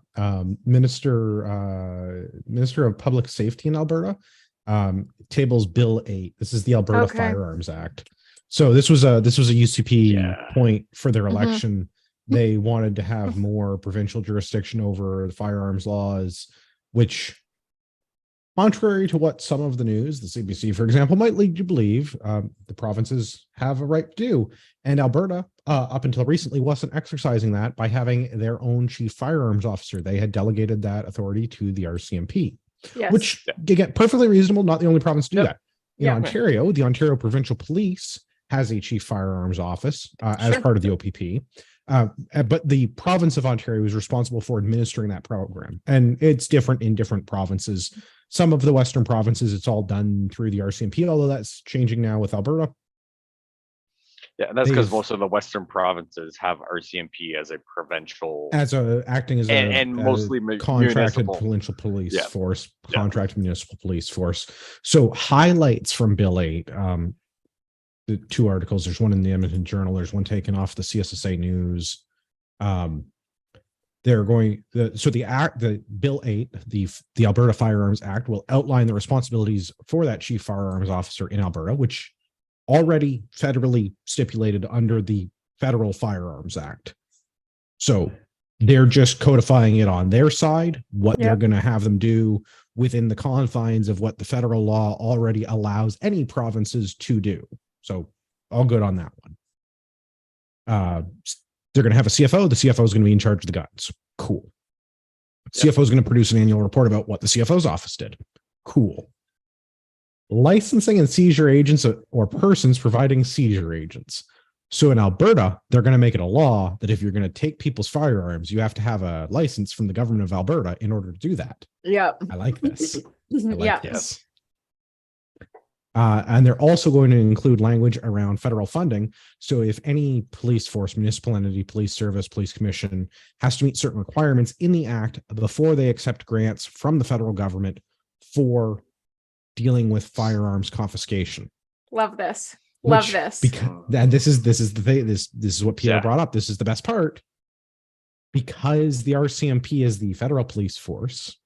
Minister of Public Safety in Alberta, tables Bill 8. This is the Alberta Okay. Firearms Act. So this was a UCP Yeah. point for their Mhm. election. They wanted to have more provincial jurisdiction over the firearms laws, which, contrary to what some of the news, the CBC, for example, might lead you to believe, the provinces have a right to do. And Alberta, up until recently, wasn't exercising that by having their own chief firearms officer. They had delegated that authority to the RCMP, yes. which, again, perfectly reasonable, not the only province to do Yep. that. In Yeah. Ontario, the Ontario Provincial Police has a chief firearms office as Sure. part of the OPP. But the province of Ontario is responsible for administering that program. And it's different in different provinces. Some of the Western provinces, it's all done through the RCMP, although that's changing now with Alberta. Yeah, and that's because they've- most of the Western provinces have RCMP as a provincial. Acting as And mostly contracted municipal. provincial police Yeah. force, Yeah. contracted municipal police force. So highlights from Bill 8. the two articles. There's one in the Edmonton Journal. There's one taken off the CSSA News. They're going the Bill 8, the Alberta Firearms Act, will outline the responsibilities for that chief firearms officer in Alberta, which already federally stipulated under the Federal Firearms Act. So they're just codifying it on their side, what they're going to have them do within the confines of what the federal law already allows any provinces to do. So all good on that one. They're going to have a CFO. The CFO is going to be in charge of the guns. Cool. CFO is going to produce an annual report about what the CFO's office did. Cool. Licensing and seizure agents or persons providing seizure agents. So in Alberta, they're going to make it a law that if you're going to take people's firearms, you have to have a license from the government of Alberta in order to do that. Yeah. I like this. I like this. And they're also going to include language around federal funding. So if any police force, municipal entity, police service, police commission has to meet certain requirements in the act before they accept grants from the federal government for dealing with firearms confiscation. Love this. Love this. And this is the thing. This is what Pierre brought up. This is the best part. Because the RCMP is the federal police force,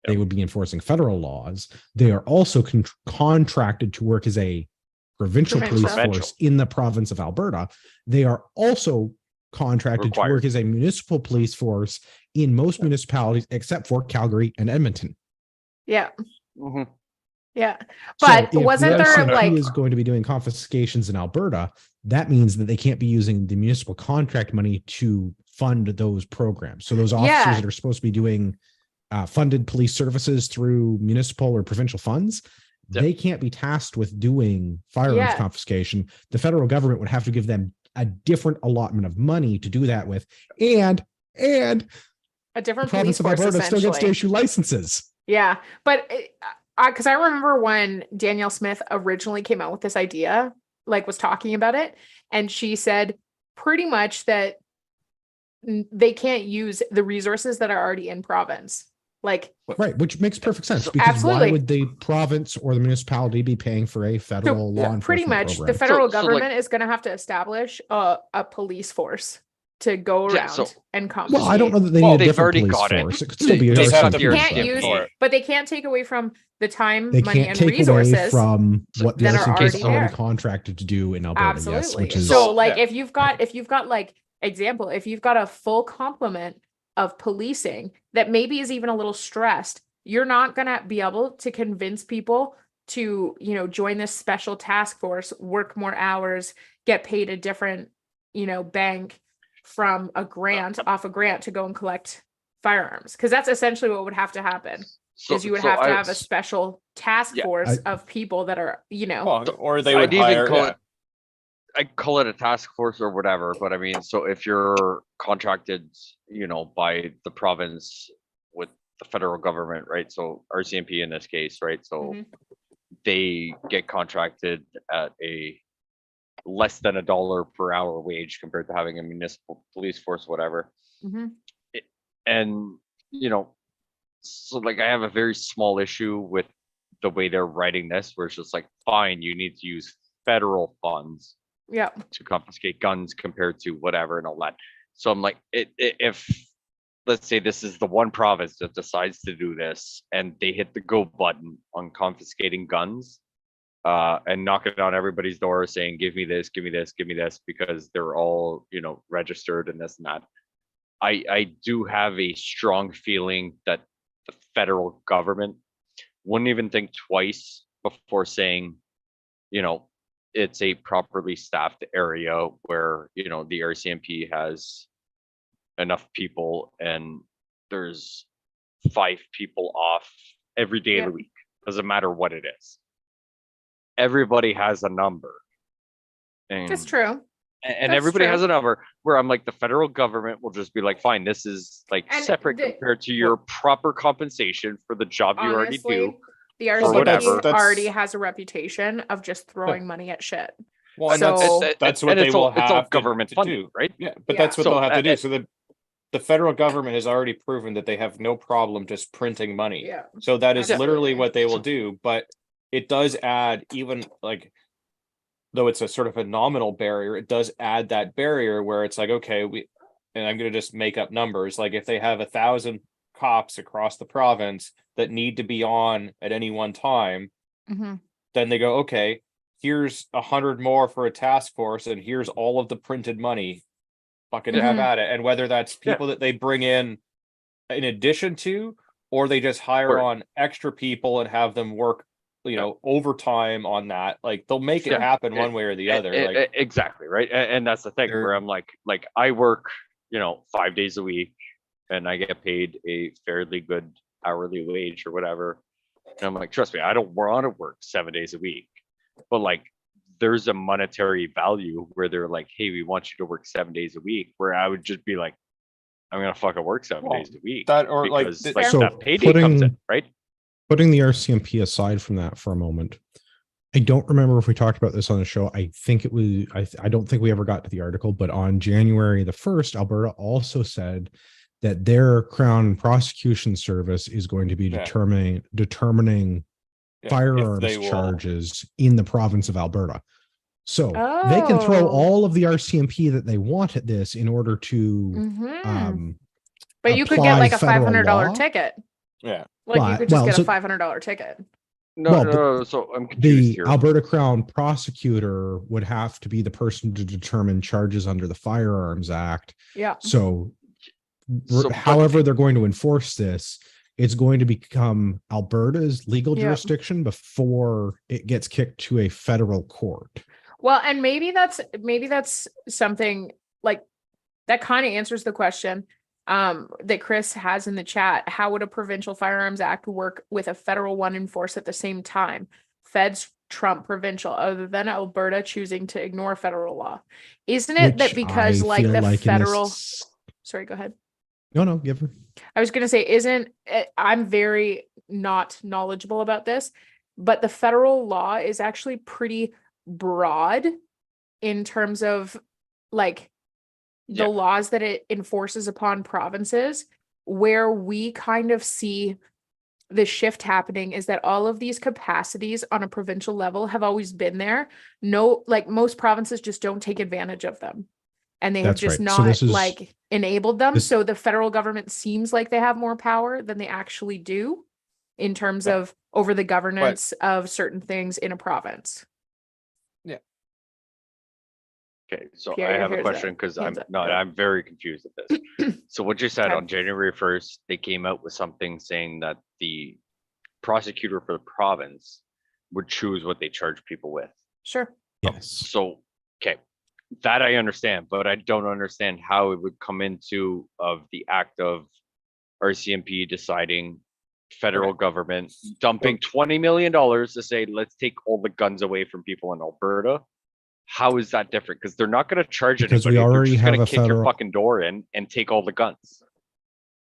they would be enforcing federal laws. They are also contracted to work as a provincial police force in the province of Alberta. They are also contracted to work as a municipal police force in most municipalities except for Calgary and Edmonton. Yeah. Mm-hmm. Yeah. But so wasn't the there RCMP is going to be doing confiscations in Alberta, that means that they can't be using the municipal contract money to fund those programs. So those officers that are supposed to be doing funded police services through municipal or provincial funds, they can't be tasked with doing firearms confiscation. The federal government would have to give them a different allotment of money to do that with, and a different the province of Alberta still gets to issue licenses. Yeah, but because I remember when Danielle Smith originally came out with this idea, like was talking about it, and she said pretty much that they can't use the resources that are already in province. Like, right, which makes perfect sense, because why would the province or the municipality be paying for a federal law enforcement pretty much program? The federal government is going to have to establish a police force to go around and confiscate. Well, I don't know that they need a different police force. It could still be but they can't take away from the time, they money, can't and take resources away from what the RCMP is already there. contracted to do in Alberta. Absolutely. Yes, which is so like if you've got like example, if you've got a full complement of policing that maybe is even a little stressed, you're not going to be able to convince people to, join this special task force, work more hours, get paid a different, bank from a grant to go and collect firearms. Because that's essentially what would have to happen. Is you would have to have a special task force of people that are, or they would hire. I call it a task force or whatever, but I mean, so if you're contracted, by the province with the federal government, right? So RCMP in this case, right? So they get contracted at a less than $1 per hour wage compared to having a municipal police force, whatever. And, so like I have a very small issue with the way they're writing this, where it's just like, fine, you need to use federal funds to confiscate guns compared to whatever and all that. So I'm like, if let's say this is the one province that decides to do this and they hit the go button on confiscating guns and knocking on everybody's door saying, give me this, give me this, give me this, because they're all, registered and this and that. I do have a strong feeling that the federal government wouldn't even think twice before saying, it's a properly staffed area where, the RCMP has enough people and there's 5 people off every day of the week. Doesn't matter what it is. everybody has a number. And, That's true. And That's everybody true. has a number where I'm like, the federal government will just be like, fine, this is like And separate compared to your proper compensation for the job you already Honestly, do. the or whatever. RCMP already has a reputation of just throwing money at shit. Well, and So- that's what they will it's all have government to funded, do, right? Yeah, but Yeah. that's what So, they'll have to do. So the federal government has already proven that they have no problem just printing money. Yeah. So that is Absolutely. literally what they will do. But it does add even like though it's a sort of a nominal barrier, it does add that barrier where it's like, okay, and I'm going to just make up numbers. Like if they have 1,000 cops across the province that need to be on at any one time, Mm-hmm. then they go, okay, here's 100 more for a task force, and here's all of the printed money. Fucking have at it. And whether that's people that they bring in addition to, or they just hire on extra people and have them work, overtime on that, like they'll make it happen one way or the other. Like exactly, right? And that's the thing where I'm like I work, 5 days a week, and I get paid a fairly good hourly wage or whatever. And I'm like, trust me, I don't want to work 7 days a week, but like there's a monetary value where they're like, hey, we want you to work 7 days a week, where I would just be like, I'm gonna fucking work 7 days a week. That, or because so that payday comes in, right? Putting the RCMP aside from that for a moment, I don't remember if we talked about this on the show. I think it was, I don't think we ever got to the article, but on January the 1st, Alberta also said that their Crown Prosecution Service is going to be determining firearms charges in the province of Alberta. So they can throw all of the RCMP that they want at this in order to but you could get like a $500 ticket. Yeah. Like you could just get a $500 ticket. No, so I'm confused the here. Alberta Crown prosecutor would have to be the person to determine charges under the Firearms Act. Yeah. So however they're going to enforce this, it's going to become Alberta's legal jurisdiction before it gets kicked to a federal court. Well, and maybe that's something like that kind of answers the question that Chris has in the chat. How would a provincial Firearms Act work with a federal one enforced at the same time? Feds trump provincial, other than Alberta choosing to ignore federal law. Isn't it that because federal... Sorry, go ahead. No, give her. I was going to say, I'm very not knowledgeable about this, but the federal law is actually pretty broad in terms of like the laws that it enforces upon provinces. Where we kind of see the shift happening is that all of these capacities on a provincial level have always been there. No, like most provinces just don't take advantage of them. And they have just not enabled them. So the federal government seems like they have more power than they actually do in terms of over the governance of certain things in a province. Yeah. Okay, so Pierre, I have a question because I'm very confused at this. So what you said on January 1st, they came out with something saying that the prosecutor for the province would choose what they charge people with. Sure. Yes. So, okay. That I understand, but I don't understand how it would come into the act of RCMP deciding federal government dumping $20 million to say, let's take all the guns away from people in Alberta. How is that different? Because they're not going to charge anybody. We already they're just going to kick your fucking door in and take all the guns.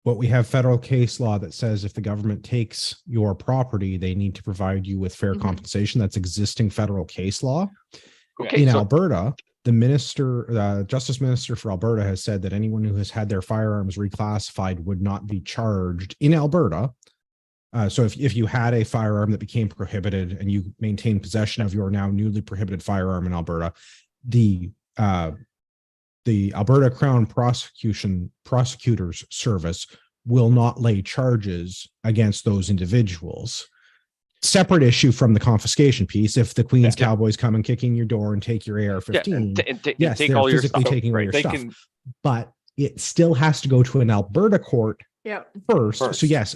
But we have federal case law that says if the government takes your property, they need to provide you with fair compensation. That's existing federal case law. Okay, in Alberta, the Justice Minister for Alberta has said that anyone who has had their firearms reclassified would not be charged in Alberta. So if you had a firearm that became prohibited and you maintain possession of your now newly prohibited firearm in Alberta, the Alberta Crown Prosecutors Service will not lay charges against those individuals. Separate issue from the confiscation piece. If the Queen's Cowboys come and kick in your door and take your AR-15, yes, take they're all your physically stuff, taking all your They stuff. But it still has to go to an Alberta court first. So yes,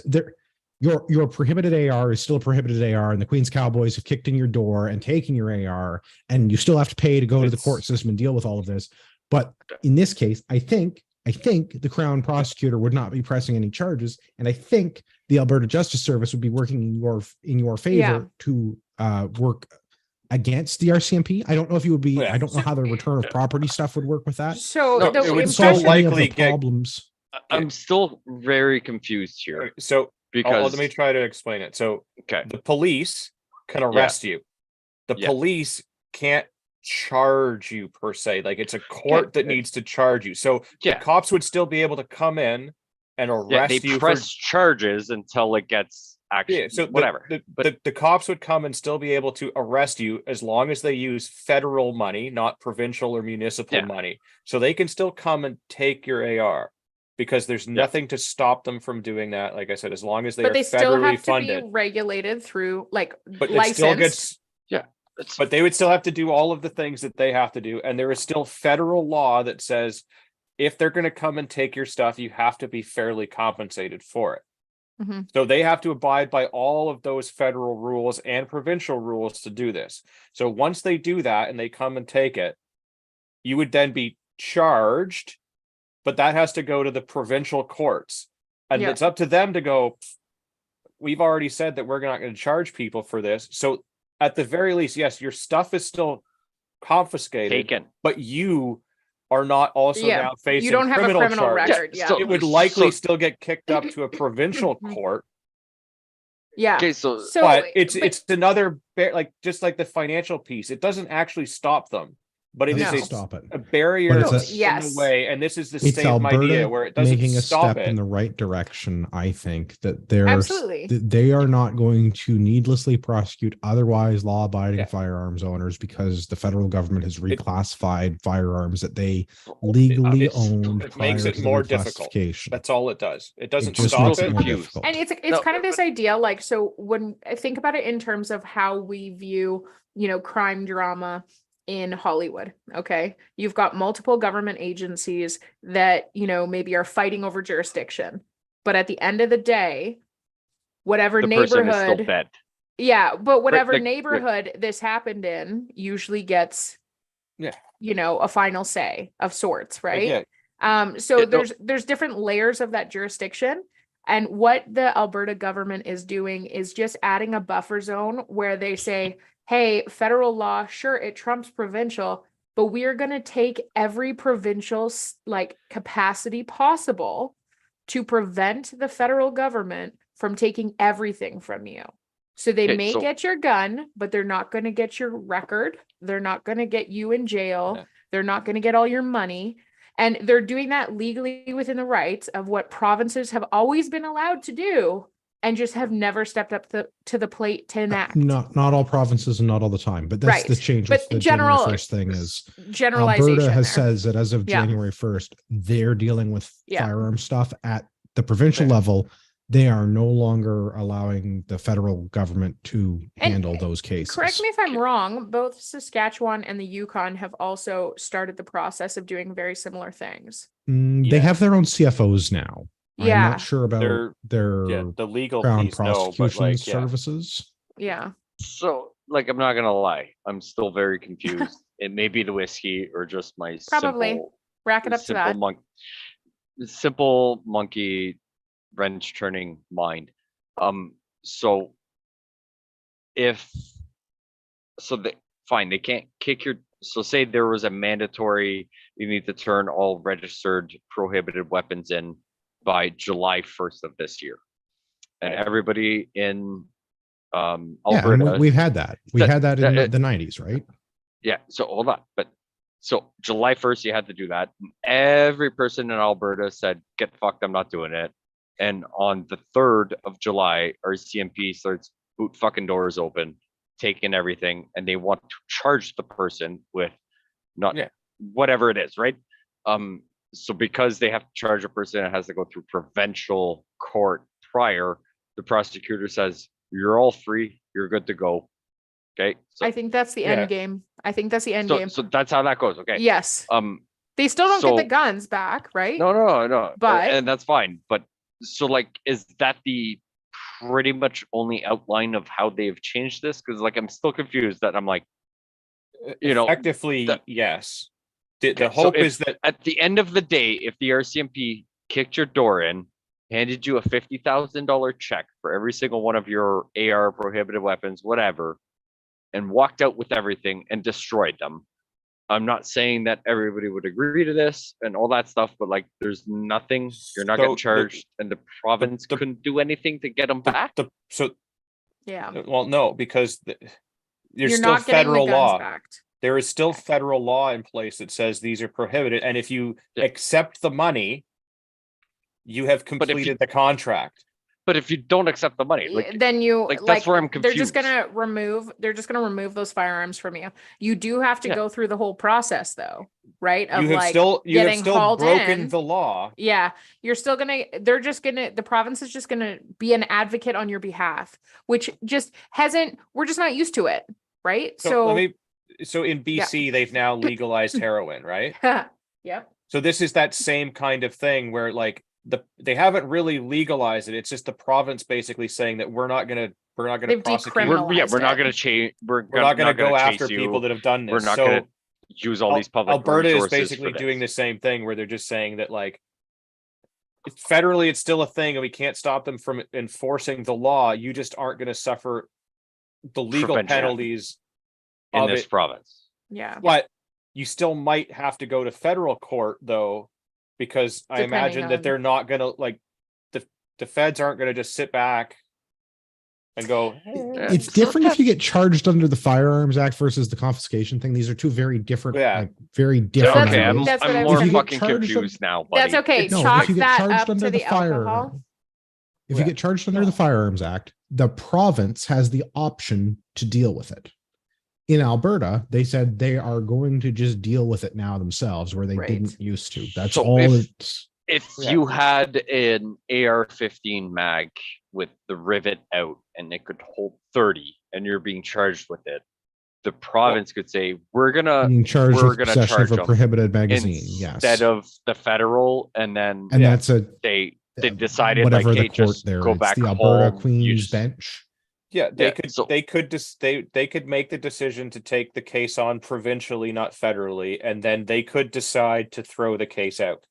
your prohibited AR is still a prohibited AR, and the Queen's Cowboys have kicked in your door and taken your AR, and you still have to pay to go to the court system and deal with all of this. But in this case, I think the Crown prosecutor would not be pressing any charges, and I think the Alberta Justice Service would be working in your favor to work against the RCMP. I don't know if you would be. I don't know how the return of property stuff would work with that. So it would so likely get problems. I'm still very confused here. So because let me try to explain it. So the police can arrest you. The police can't charge you per se. Like it's a court that needs to charge you. So the cops would still be able to come in and arrest you. They press charges until it gets action, Yeah, so whatever. The cops would come and still be able to arrest you as long as they use federal money, not provincial or municipal money. So they can still come and take your AR because there's nothing to stop them from doing that. Like I said, as long as they But are they still federally have to funded. be regulated through like But it still licensed. gets but they would still have to do all of the things that they have to do. And there is still federal law that says if they're going to come and take your stuff, you have to be fairly compensated for it. Mhm. So they have to abide by all of those federal rules and provincial rules to do this. So once they do that and they come and take it, you would then be charged, but that has to go to the provincial courts. And Yeah. it's up to them to go, we've already said that we're not going to charge people for this. So at the very least, yes, your stuff is still confiscated, Taken. but you are not also Yeah, now facing you don't have a criminal charges. record. Yeah. so- It would likely so- still get kicked up to a provincial court, Yeah. Okay, so but it's another like just like the financial piece. It doesn't actually stop them, but it Doesn't is stop it. a barrier But it's in yes. the way. And this is the It's same Alberta idea where it doesn't making a stop step it. in the right direction. I think that they're Absolutely. they are not going to needlessly prosecute otherwise law-abiding Yeah. firearms owners because the federal government has reclassified firearms that they legally it's- owned It makes prior it to the more difficult. reclassification. That's all it does. It doesn't just stop makes it. it more Confused. difficult. And it's No, kind of this idea, like, so when I think about it in terms of how we view, crime drama in Hollywood, okay? You've got multiple government agencies that, maybe are fighting over jurisdiction. But at the end of the day, whatever the person is still neighborhood, dead. yeah, but whatever like- neighborhood this happened in usually gets, Yeah. a final say of sorts, Like, right? yeah, So Yeah, no- there's different layers of that jurisdiction. And what the Alberta government is doing is just adding a buffer zone where they say, hey, federal law, sure, it trumps provincial, but we are going to take every provincial capacity possible to prevent the federal government from taking everything from you. So they Okay, may so- get your gun, but they're not going to get your record. They're not going to get you in jail. Yeah. They're not going to get all your money. And they're doing that legally within the rights of what provinces have always been allowed to do and just have never stepped up to the plate to enact. Not all provinces and not all the time, but that's the Right. change. But With the general- January 1st thing is Generalization Alberta has there. says that as of Yeah. January 1st, they're dealing with Yeah. firearm stuff at the provincial Yeah. level. They are no longer allowing the federal government to And, handle those cases. Correct me if I'm wrong, both Saskatchewan and the Yukon have also started the process of doing very similar things. They Yeah. have their own CFOs now. I'm Yeah. not sure about They're- their yeah, the legal Crown piece, no, but prosecution like, yeah. services. Yeah. So, I'm not gonna lie, I'm still very confused. It may be the whiskey or just my Probably. Rack it up to that. Simple monkey wrench turning mind. So if fine, they can't kick your. So say there was a mandatory, you need to turn all registered prohibited weapons in by July 1st of this year, and Right. everybody in Yeah, and Alberta. we've had that. We that- had that in that- the 90s, right? Yeah, so hold on. But so July 1st, you had to do that. Every person in Alberta said, get fucked, I'm not doing it. And on the 3rd of July, our CMP starts boot fucking doors open, taking everything, and they want to charge the person with not Yeah. whatever it is, right? So because they have to charge a person, it has to go through provincial court prior. The prosecutor says, you're all free, you're good to go. Okay. So, I think that's the Yeah. end game. I think that's the end game. so that's how that goes. Okay. Yes. Um, They still don't get so- the guns back, right? no. But- and that's fine. But so is that the pretty much only outline of how they've changed this? Because I'm still confused that I'm like, Effectively, the- yes. The Okay, so hope if- is that at the end of the day, if the RCMP kicked your door in, handed you a $50,000 check for every single one of your AR prohibited weapons, whatever, and walked out with everything and destroyed them. I'm not saying that everybody would agree to this and all that stuff, but there's nothing, you're not So getting the- charged, and the province the- couldn't do anything to get them back. Yeah. well, no, because there's You're still not getting the federal guns law. back. There is still federal law in place that says these are prohibited, and if you Yeah. accept the money, you have if you- completed the contract. But if you don't accept the money, like then you like, that's where I'm they're just confused. they're just gonna remove those firearms from you. You do have to Yeah. go through the whole process though, right? Of You have like still getting hauled broken in. the law. Yeah, you're still the province is just gonna be an advocate on your behalf, which just we're just not used to it, right? So in BC, they've now legalized heroin, right? Yep. So this is that same kind of thing where like they haven't really legalized it. It's just the province basically saying that we're not gonna They've prosecute. decriminalized We're not it. going to change. We're not gonna go after chase people you. that have done this. We're not So going to use all these public Alberta is resources basically for doing the this. same thing where they're just saying that like federally it's still a thing and we can't stop them from enforcing the law. You just aren't going to suffer the legal Prevention. penalties in of this it. province. Yeah. But you still might have to go to federal court though, because I Depending imagine that on- they're not gonna like the feds aren't gonna just sit back and go, It's different if you get charged under the Firearms Act versus the confiscation thing. These are two very different, Yeah. like very different. Okay, ideas. That's what I I'm was more saying. If you get fucking charged confused now, buddy. That's okay. No, Chalk if you get that charged up under to the the alcohol. If you get charged under the Firearms Act, the province has the option to deal with it. In Alberta, they said they are going to just deal with it now themselves, where they Right. didn't used to. That's So all if- it's. If Yeah. you had an AR-15 mag with the rivet out and it could hold 30 and you're being charged with it, the province could say, we're Being charged we're with gonna possession charge of a them prohibited magazine, instead yes, of the federal, and then and that's a they decided whatever like, the hey, court just there. go It's back the Alberta home. Queen's Bench. yeah, Yeah, so- they could make the decision to take the case on provincially, not federally, and then they could decide to throw the case out.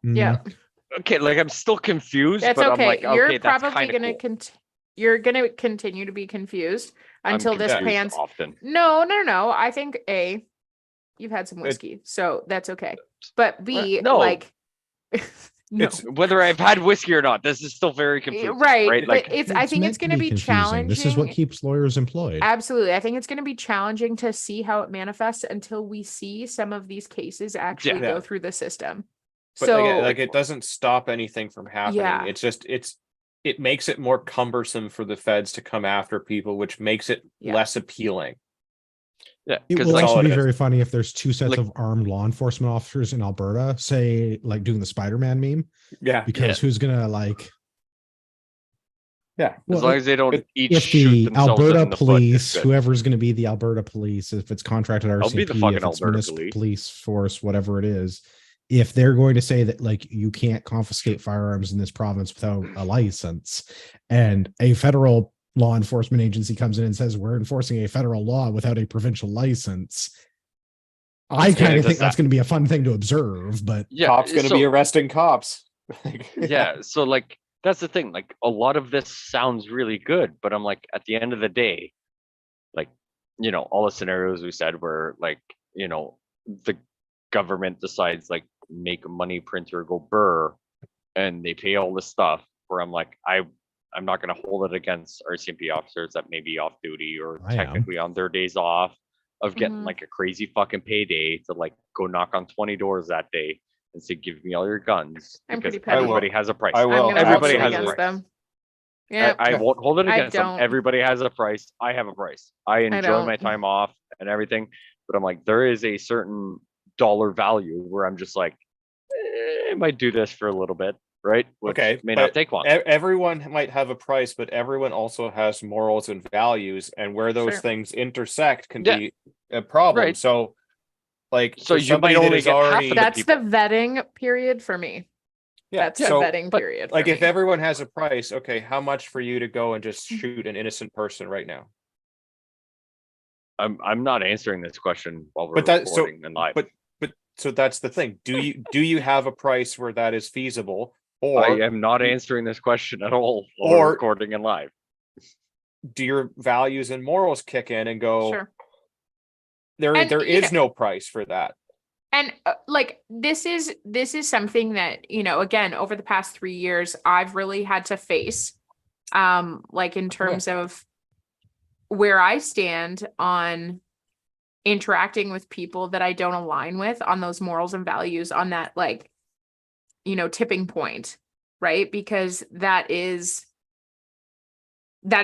Yeah. Okay, like I'm still confused, That's but okay. I'm like, You're okay, that's probably kind of gonna cool. you're gonna continue to be confused I'm until this confused pans. often. No. I think you've had some whiskey, so that's okay. But B, No. like, no. It's Whether I've had whiskey or not, this is still very confusing. Right, Right? but Like, I think meant it's going to be confusing. challenging. This is what keeps lawyers employed. Absolutely. I think it's going to be challenging to see how it manifests until we see some of these cases actually Yeah. go through the system. but So again, like it doesn't stop anything from happening. Yeah. It's just it makes it more cumbersome for the feds to come after people, which makes it Yeah. less appealing. yeah, It because will like, all also it be is. very funny if there's two sets Like- of armed law enforcement officers in Alberta, say, like doing the Spider-Man meme, Yeah. because who's gonna like? Yeah. as Well, long as they don't each if shoot the themselves Alberta in the foot, police, it's good. whoever's going to be the Alberta police, if it's contracted I'll be the RCMP, fucking if it's Alberta municipal police. police force, whatever it is, if they're going to say that like you can't confiscate firearms in this province without a license, and a federal law enforcement agency comes in and says we're enforcing a federal law without a provincial license, I Yeah, kind of does think that's that- going to be a fun thing to observe. But Yeah, Cops going to so- be arresting cops. yeah, so like that's the thing. Like a lot of this sounds really good, but I'm like, at the end of the day, like, you know, all the scenarios we said where like, you know, the government decides like make a money printer go burr and they pay all this stuff, where I'm like, I'm not gonna hold it against RCMP officers that may be off duty or I am. technically on their days off of getting Mhm. like a crazy fucking payday to like go knock on 20 doors that day and say, give me all your guns, I'm because pretty petty. everybody has a price. I I'm will. gonna Everybody hold it has a against price. them. Yeah. I won't hold it I against them. don't. Everybody has a price. I have a price. I enjoy my don't. time off and everything, but I'm like, there is a certain dollar value where I'm just like, I might do this for a little bit, right? Which Okay, may but not take long. Everyone might have a price, but everyone also has morals and values, and where those Sure. things intersect can Yeah. be a problem. Right. So, like, So for you somebody might that only is get half of already, the That's the people. vetting period for me. yeah. That's the So, vetting but, period. like, for if me. everyone has a price, okay, how much for you to go and just shoot an innocent person right now? I'm not answering this question while we're But that so, recording and live. but so that's the thing. Do you have a price where that is feasible, or I am not answering this question at all while we're Or- recording and live. do your values and morals kick in and go? Sure. There And, you is know- no price for that. And like this is something that, you know, again, over the past 3 years, I've really had to face, like in terms of where I stand on interacting with people that I don't align with on those morals and values, on that, like, you know, tipping point. right? Because that is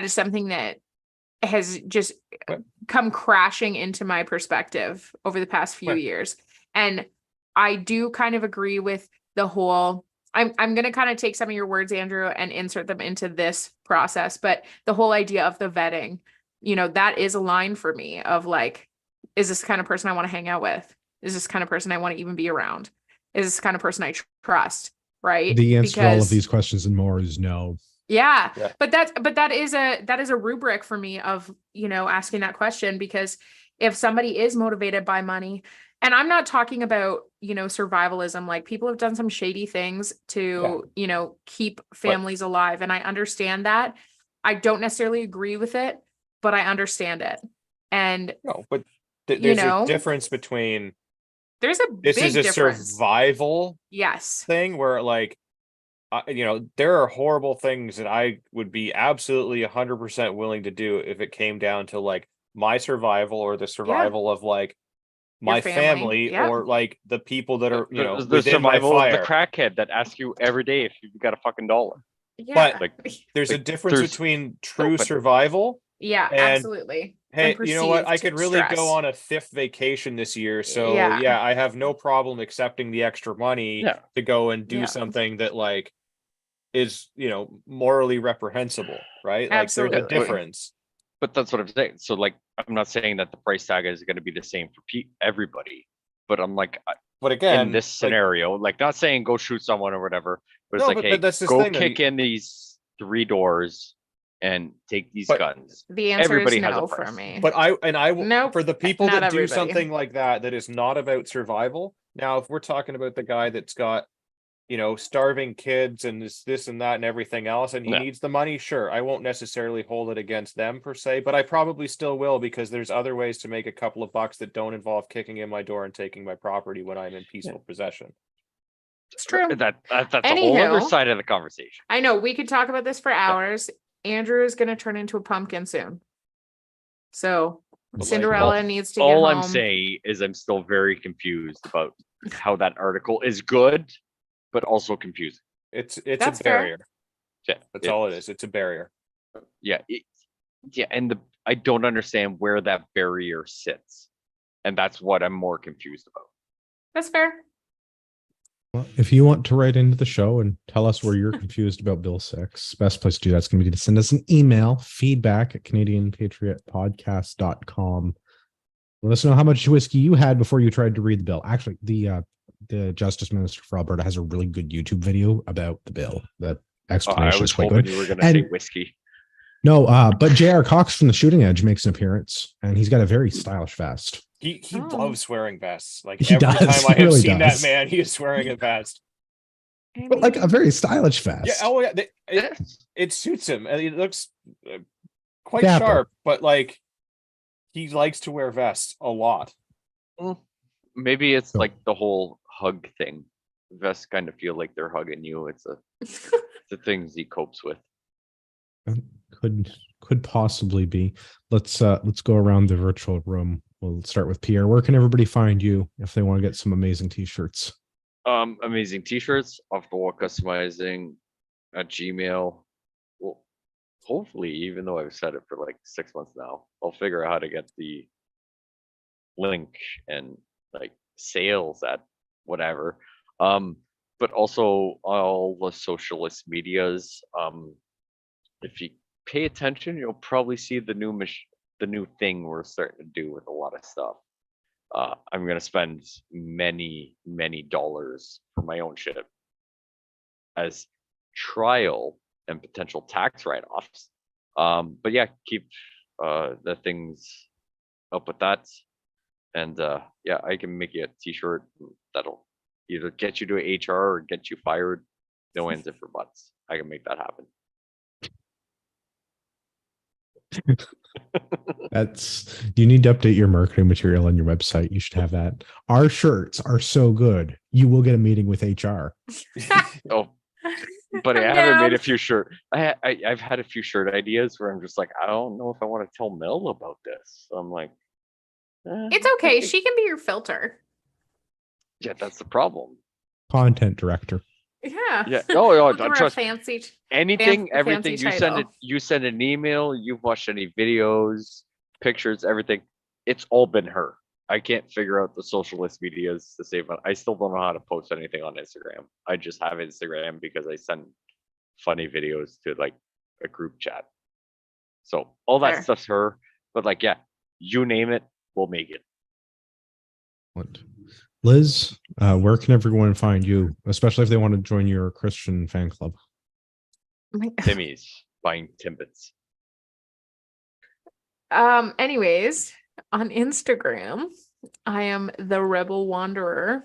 something that has just Right. come crashing into my perspective over the past few Right. years. And I do kind of agree with the whole, I'm going to kind of take some of your words, Andrew, and insert them into this process. But the whole idea of the vetting, that is a line for me of like, is this the kind of person I want to hang out with? Is this the kind of person I want to even be around? Is this the kind of person I trust? Right? The answer to all of Because these questions and more is no. yeah, Yeah. but that is a rubric for me of, asking that question, because if somebody is motivated by money, and I'm not talking about, survivalism, like people have done some shady things to, keep families alive. And I understand that. I don't necessarily agree with it, but I understand it. And, No, but there's a difference between there's a this big is a difference. survival Yes. thing where like, there are horrible things that I would be absolutely 100% willing to do if it came down to like my survival or the survival of like my family Yeah. or like the people that are, The within my survival of the fire. crackhead that asks you every day if you've got a fucking dollar. Yeah. But Like, there's a like, difference there's- between true but- survival yeah, and absolutely. hey, And you know what? I perceived could really stress. go on a 5th vacation this year. So Yeah. yeah, I have no problem accepting the extra money Yeah. to go and do Yeah. something that like is, morally reprehensible, right? Like there's a Absolutely. difference. But that's what I'm saying. So like, I'm not saying that the price tag is going to be the same for everybody, but I'm like, But again, in this scenario, like not saying go shoot someone or whatever, but it's No, like, but hey, that's this go thing that kick in these 3 doors and take these But- guns. The answer Everybody is has a no for price. me. but Nope, for the people not that do everybody. something like that is not about survival. Now, if we're talking about the guy that's got, starving kids and this and that and everything else, and he Yeah. needs the money, sure, I won't necessarily hold it against them per se, but I probably still will because there's other ways to make a couple of bucks that don't involve kicking in my door and taking my property when I'm in peaceful possession. It's true. That's a whole other Anywho. side of the conversation. I know we could talk about this for hours. Andrew is going to turn into a pumpkin soon. So But Cinderella needs to get All home. I'm saying is I'm still very confused about how that article is good, but also confusing. It's That's a fair. barrier. Yeah, That's all it is. It's a barrier. Yeah, and I don't understand where that barrier sits, and that's what I'm more confused about. That's fair. Well, if you want to write into the show and tell us where you're confused about Bill 6, best place to do that's going to be to send us an email, feedback@canadianpatriotpodcast.com. Let us know how much whiskey you had before you tried to read the bill. Actually, the Justice Minister for Alberta has a really good YouTube video about the bill. The I explanation was is quite hoping good. you were going to say And- whiskey. No, but J.R. Cox from the Shooting Edge makes an appearance, and he's got a very stylish vest. He Oh. loves wearing vests. Like He every does. time I He have really seen does. that man, he is wearing a vest. But like a very stylish vest. Yeah. Oh yeah. It suits him, and he looks quite Dapper. sharp. But like, he likes to wear vests a lot. Maybe it's So- like the whole hug thing. Vests kind of feel like they're hugging you. It's the things he copes with. Could possibly be. Let's go around the virtual room. We'll start with Pierre. Where can everybody find you if they want to get some amazing t-shirts? Amazing t-shirts, off the wall customizing at Gmail. Well, hopefully, even though I've said it for like 6 months now, I'll figure out how to get the link and like sales at whatever. But also all the socialist medias. If you pay attention, you'll probably see the new thing we're starting to do with a lot of stuff. I'm gonna spend many dollars for my own shit as trial and potential tax write-offs. But yeah, keep the things up with that, and yeah, I can make you a t-shirt that'll either get you to HR or get you fired. No ands if or buts. I can make that happen. You need to update your marketing material on your website. You should have that. Our shirts are so good. You will get a meeting with HR. Oh, but I I'm haven't made down. a few shirt. I've had a few shirt ideas where I'm just like, I don't know if I want to tell Mel about this. So I'm like, It's okay. She can be your filter. Yeah, that's the problem. Content director. Yeah. Yeah. Oh, Looking for a trust fancy. anything, fancy everything title. you send an email, you've watched any videos, pictures, everything. It's all been her. I can't figure out the socialist medias to save it. I still don't know how to post anything on Instagram. I just have Instagram because I send funny videos to like a group chat. So all that Fair. stuff's her. But like, yeah, you name it, we'll make it. What? Liz, where can everyone find you, especially if they want to join your Christian fan club? Timmy's buying Timbits. Anyways, on Instagram, I am the Rebel Wanderer.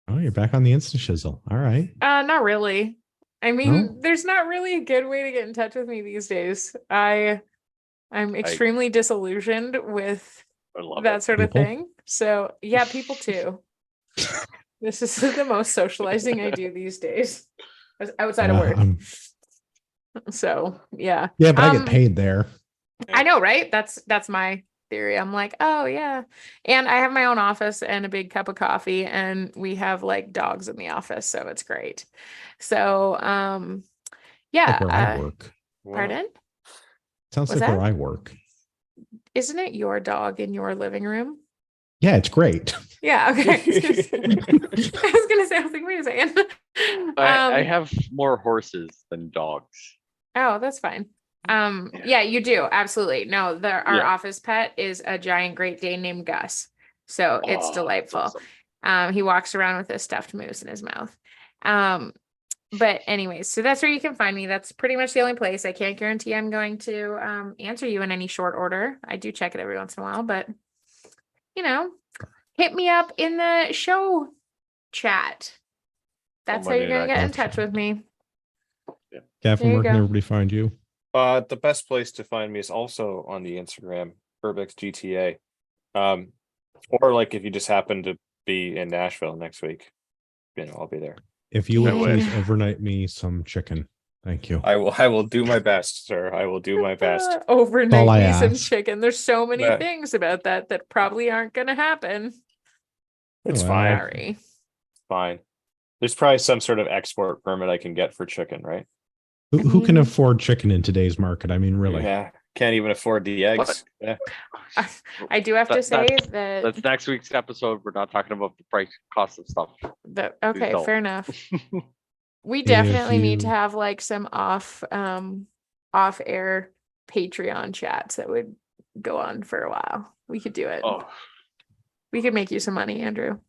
Oh, you're back on the Insta shizzle. All right. Not really. I mean, No? there's not really a good way to get in touch with me these days. I'm extremely disillusioned with I love that it. sort of People? thing. So yeah, people too. This is the most socializing I do these days, outside of work. So yeah. Yeah, but I get paid there. I know, right? That's my theory. I'm like, oh yeah. And I have my own office and a big cup of coffee, and we have like dogs in the office, so it's great. So yeah. Like where I work. Pardon? Sounds What's like where that? I work. Isn't it your dog in your living room? Yeah, it's great. Yeah, okay. I was gonna say, I was like, wait a second. I have more horses than dogs. Oh, that's fine. Yeah, you do. Absolutely. No, our Yeah. office pet is a giant Great Dane named Gus. So it's Oh, delightful. awesome. He walks around with a stuffed moose in his mouth. But anyways, so that's where you can find me. That's pretty much the only place. I can't guarantee I'm going to answer you in any short order. I do check it every once in a while, but hit me up in the show chat. That's how you're gonna get in touch with me. Gavin, you where can go. everybody find you? The best place to find me is also on the Instagram, UrbexGTA. Or like if you just happen to be in Nashville next week, I'll be there. If you would Yeah. please overnight me some chicken. Thank you. I will do my best, sir. I will do my best. Overnight all I me some ask. chicken. There's so many Yeah. things about that probably aren't gonna happen. It's Well, fine. Sorry. Fine. There's probably some sort of export permit I can get for chicken, right? Who can afford chicken in today's market? I mean, really. Yeah. Can't even afford the eggs. Yeah. I do have to say that That's next week's episode. We're not talking about the price cost of stuff. okay, don't. fair enough. We If definitely need to you- have like some off air Patreon chats that would go on for a while. We could do it. Oh, We could make you some money, Andrew.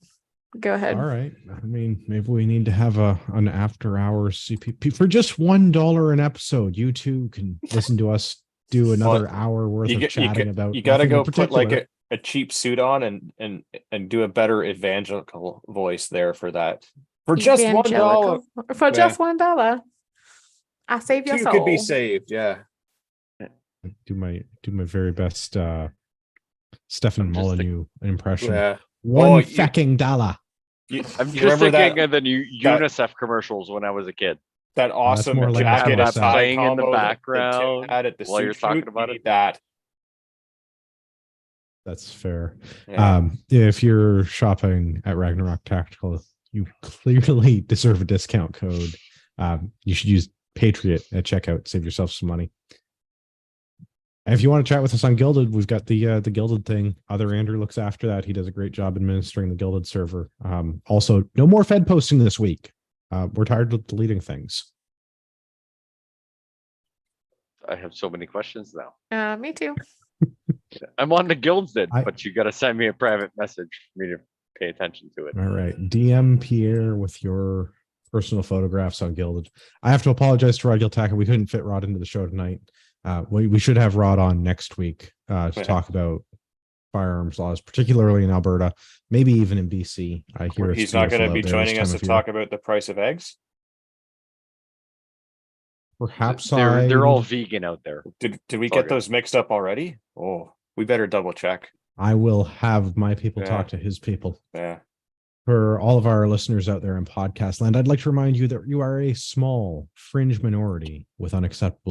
Go ahead. All right. I mean, maybe we need to have an after hours CPP for just $1 an episode. You two can listen to us do another hour worth of chatting about. You got to nothing in go put like particular. a cheap suit on and do a better evangelical voice there for that. For just $1. Evangelical. For just Yeah. $1. I save your Two soul. could be saved. Yeah. do my very best Stefan I'm just Molyneux impression. Yeah. One Oh, you- fucking dollar. I'm You just remember thinking that of the new that- UNICEF commercials when I was a kid. that awesome more like jacket UNICEF. and tie Playing in the combo that Tim background had at the while you're suit talking shoot? about You it. need that. That's fair. Yeah. If you're shopping at Ragnarok Tactical, you clearly deserve a discount code. You should use Patriot at checkout, save yourself some money. And if you want to chat with us on Gilded, we've got the Gilded thing. Other Andrew looks after that. He does a great job administering the Gilded server. Also, no more Fed posting this week. We're tired of deleting things. I have so many questions now. Me too. I'm on the Gilded, I- but you got to send me a private message for me to pay attention to it. All right. DM Pierre with your personal photographs on Gilded. I have to apologize to Rod Giltaca. We couldn't fit Rod into the show tonight. We should have Rod on next week to talk about firearms laws, particularly in Alberta, maybe even in BC. I hear it's He's not going to beautiful be out there joining this us time to of year. talk about the price of eggs. Perhaps They're all vegan out there. Did we It's all get good. those mixed up already? Oh, we better double check. I will have my people Yeah. talk to his people. Yeah. For all of our listeners out there in podcast land, I'd like to remind you that you are a small fringe minority with unacceptable